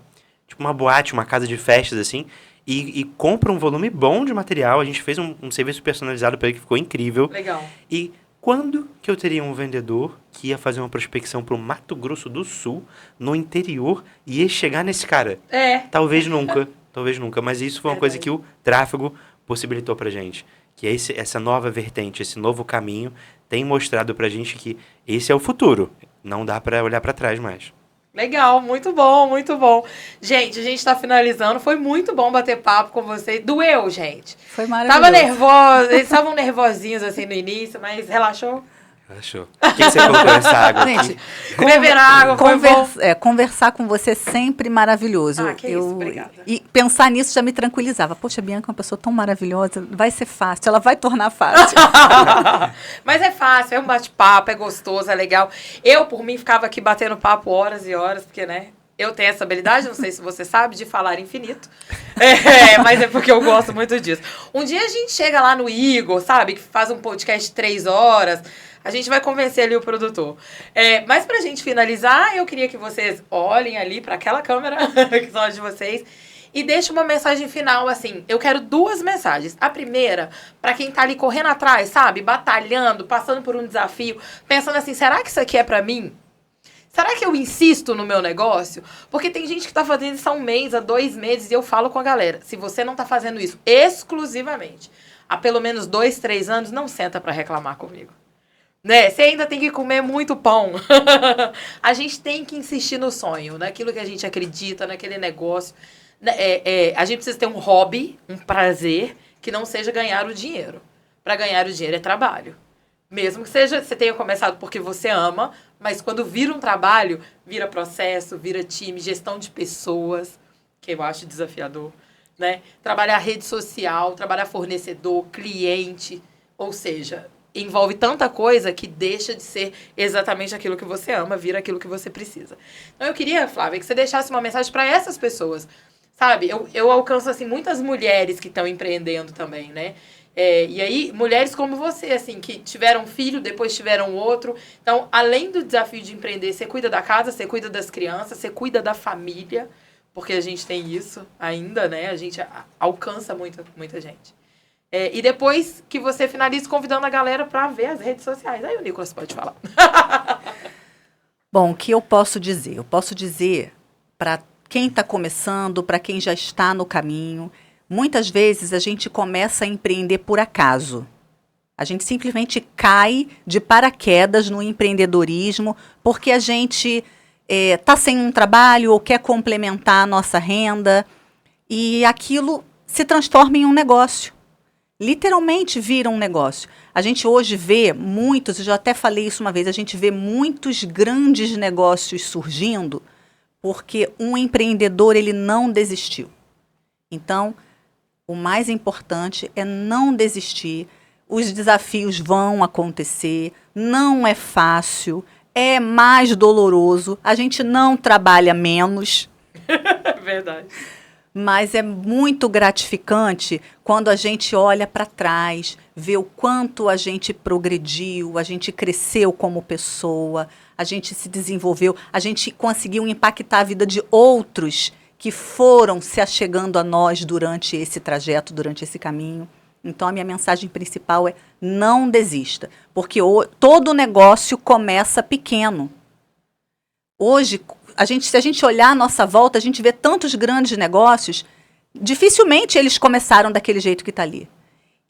[SPEAKER 3] boate, uma casa de festas, assim, e compra um volume bom de material. A gente fez um serviço personalizado para ele que ficou incrível.
[SPEAKER 1] Legal.
[SPEAKER 3] E quando que eu teria um vendedor que ia fazer uma prospecção para o Mato Grosso do Sul, no interior, e ia chegar nesse cara? Talvez nunca. Talvez nunca, mas isso foi uma coisa que o tráfego possibilitou pra gente. Que essa nova vertente, esse novo caminho, tem mostrado pra gente que esse é o futuro. Não dá pra olhar pra trás mais.
[SPEAKER 1] Legal, muito bom, muito bom. Gente, a gente tá finalizando. Foi muito bom bater papo com vocês. Doeu, gente.
[SPEAKER 2] Foi maravilhoso.
[SPEAKER 1] Tava nervosa, eles estavam nervosinhos assim no início, mas relaxou.
[SPEAKER 3] Achou. O que você colocou nessa água?
[SPEAKER 2] Gente,
[SPEAKER 1] beber água,
[SPEAKER 2] conversar com você é sempre maravilhoso.
[SPEAKER 1] Isso, obrigada.
[SPEAKER 2] E pensar nisso já me tranquilizava. Poxa, a Bianca é uma pessoa tão maravilhosa, vai ser fácil, ela vai tornar fácil.
[SPEAKER 1] Mas é fácil, é um bate-papo, é gostoso, é legal. Eu, por mim, ficava aqui batendo papo horas e horas, porque, né, eu tenho essa habilidade, não sei se você sabe, de falar infinito. Mas é porque eu gosto muito disso. Um dia a gente chega lá no Igor, sabe, que faz um podcast de 3 horas... A gente vai convencer ali o produtor. Mas pra gente finalizar, eu queria que vocês olhem ali para aquela câmera, que são as de vocês, e deixem uma mensagem final, assim. Eu quero 2 mensagens. A primeira, para quem tá ali correndo atrás, sabe? Batalhando, passando por um desafio, pensando assim, será que isso aqui é pra mim? Será que eu insisto no meu negócio? Porque tem gente que tá fazendo isso há 1 mês, há 2 meses, e eu falo com a galera, se você não tá fazendo isso exclusivamente há pelo menos 2, 3 anos, não senta para reclamar comigo. Né? Você ainda tem que comer muito pão. A gente tem que insistir no sonho, naquilo que a gente acredita, naquele negócio. A gente precisa ter um hobby, um prazer, que não seja ganhar o dinheiro. Para ganhar o dinheiro é trabalho. Mesmo que você tenha começado porque você ama, mas quando vira um trabalho, vira processo, vira time, gestão de pessoas, que eu acho desafiador. Né? Trabalhar rede social, trabalhar fornecedor, cliente, ou seja... envolve tanta coisa que deixa de ser exatamente aquilo que você ama, vira aquilo que você precisa. Então, eu queria, Flávia, que você deixasse uma mensagem para essas pessoas, sabe? Eu alcanço, assim, muitas mulheres que estão empreendendo também, né? E aí, mulheres como você, assim, que tiveram filho, depois tiveram outro. Então, além do desafio de empreender, você cuida da casa, você cuida das crianças, você cuida da família, porque a gente tem isso ainda, né? A gente alcança muita gente. E depois que você finalize convidando a galera para ver as redes sociais. Aí o Nicolas pode falar.
[SPEAKER 2] Bom, o que eu posso dizer? Eu posso dizer para quem está começando, para quem já está no caminho, muitas vezes a gente começa a empreender por acaso. A gente simplesmente cai de paraquedas no empreendedorismo porque a gente está sem um trabalho ou quer complementar a nossa renda e aquilo se transforma em um negócio. Literalmente vira um negócio. A gente hoje vê muitos, eu já até falei isso uma vez, a gente vê muitos grandes negócios surgindo porque um empreendedor ele não desistiu. Então, o mais importante é não desistir. os desafios vão acontecer, não é fácil, é mais doloroso, a gente não trabalha menos.
[SPEAKER 1] Verdade.
[SPEAKER 2] Mas é muito gratificante quando a gente olha para trás, vê o quanto a gente progrediu, a gente cresceu como pessoa, a gente se desenvolveu, a gente conseguiu impactar a vida de outros que foram se achegando a nós durante esse trajeto, durante esse caminho. Então, a minha mensagem principal é: não desista, porque todo negócio começa pequeno. Hoje, se a gente olhar à nossa volta, a gente vê tantos grandes negócios, dificilmente eles começaram daquele jeito que está ali.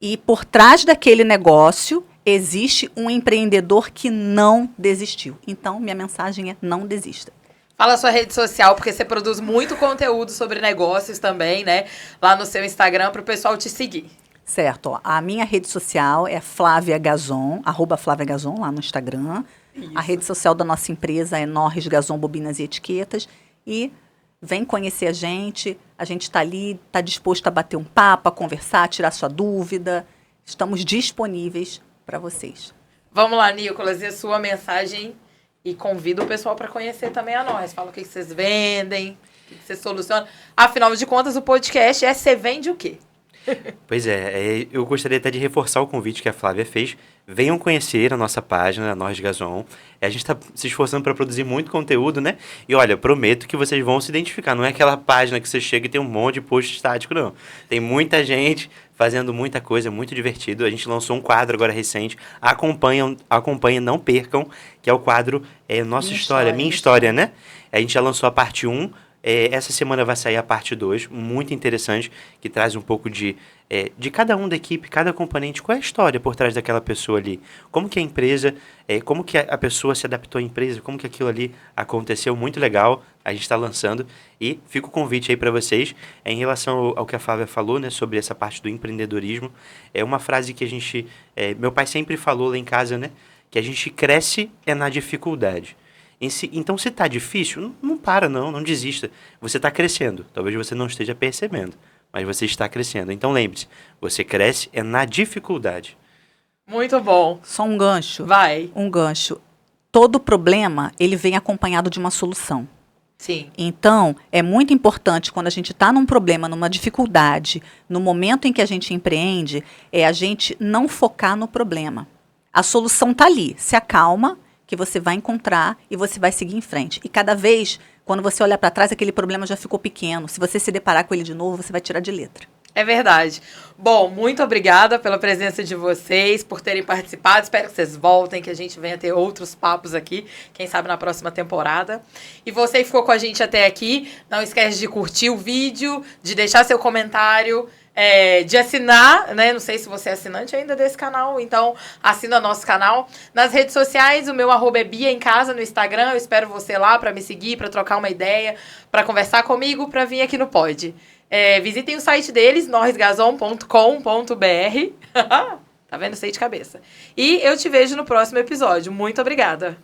[SPEAKER 2] E por trás daquele negócio, existe um empreendedor que não desistiu. Então, minha mensagem é: não desista.
[SPEAKER 1] Fala a sua rede social, porque você produz muito conteúdo sobre negócios também, né? Lá no seu Instagram, para o pessoal te seguir.
[SPEAKER 2] Certo. Ó, a minha rede social é Flávia Gazon, @FláviaGazon, lá no Instagram. Isso. A rede social da nossa empresa é Norris Gazon Bobinas e Etiquetas. E vem conhecer a gente está ali, está disposto a bater um papo, a conversar, tirar sua dúvida. Estamos disponíveis para vocês.
[SPEAKER 1] Vamos lá, Nicolas, e a sua mensagem? E convida o pessoal para conhecer também a nós. Fala o que vocês vendem, o que vocês solucionam. Afinal de contas, o podcast é Você Vende o Quê?
[SPEAKER 3] Pois é, eu gostaria até de reforçar o convite que a Flávia fez. Venham conhecer a nossa página, a Norris Gazon. A gente está se esforçando para produzir muito conteúdo, né? E olha, prometo que vocês vão se identificar. Não é aquela página que você chega e tem um monte de post estático, não. Tem muita gente fazendo muita coisa, muito divertido. A gente lançou um quadro agora recente. Acompanhem, não percam, que é o quadro Minha História, né? A gente já lançou a parte 1. Essa semana vai sair a parte 2, muito interessante, que traz um pouco de cada um da equipe, cada componente, qual é a história por trás daquela pessoa ali, como que a empresa, como que a pessoa se adaptou à empresa, como que aquilo ali aconteceu, muito legal, a gente está lançando, e fica o convite aí para vocês, em relação ao que a Flávia falou, né, sobre essa parte do empreendedorismo, é uma frase que a gente, meu pai sempre falou lá em casa, né, que a gente cresce na dificuldade. Então, se está difícil, não para, não desista. Você está crescendo. Talvez você não esteja percebendo, mas você está crescendo. Então, lembre-se, você cresce na dificuldade.
[SPEAKER 1] Muito bom.
[SPEAKER 2] Só um gancho.
[SPEAKER 1] Vai.
[SPEAKER 2] Um gancho. Todo problema, ele vem acompanhado de uma solução.
[SPEAKER 1] Sim.
[SPEAKER 2] Então, é muito importante quando a gente está num problema, numa dificuldade, no momento em que a gente empreende, a gente não focar no problema. A solução está ali. Se acalma, que você vai encontrar e você vai seguir em frente. E cada vez, quando você olhar para trás, aquele problema já ficou pequeno. Se você se deparar com ele de novo, você vai tirar de letra.
[SPEAKER 1] É verdade. Bom, muito obrigada pela presença de vocês, por terem participado. Espero que vocês voltem, que a gente venha ter outros papos aqui, quem sabe na próxima temporada. E você que ficou com a gente até aqui, não esquece de curtir o vídeo, de deixar seu comentário, de assinar, né? Não sei se você é assinante ainda desse canal, então assina nosso canal. Nas redes sociais, o meu @ é Bia em Casa no Instagram. Eu espero você lá para me seguir, para trocar uma ideia, para conversar comigo, para vir aqui no Pod. Visitem o site deles, norrisgazon.com.br. Tá vendo? Sei de cabeça. E eu te vejo no próximo episódio. Muito obrigada.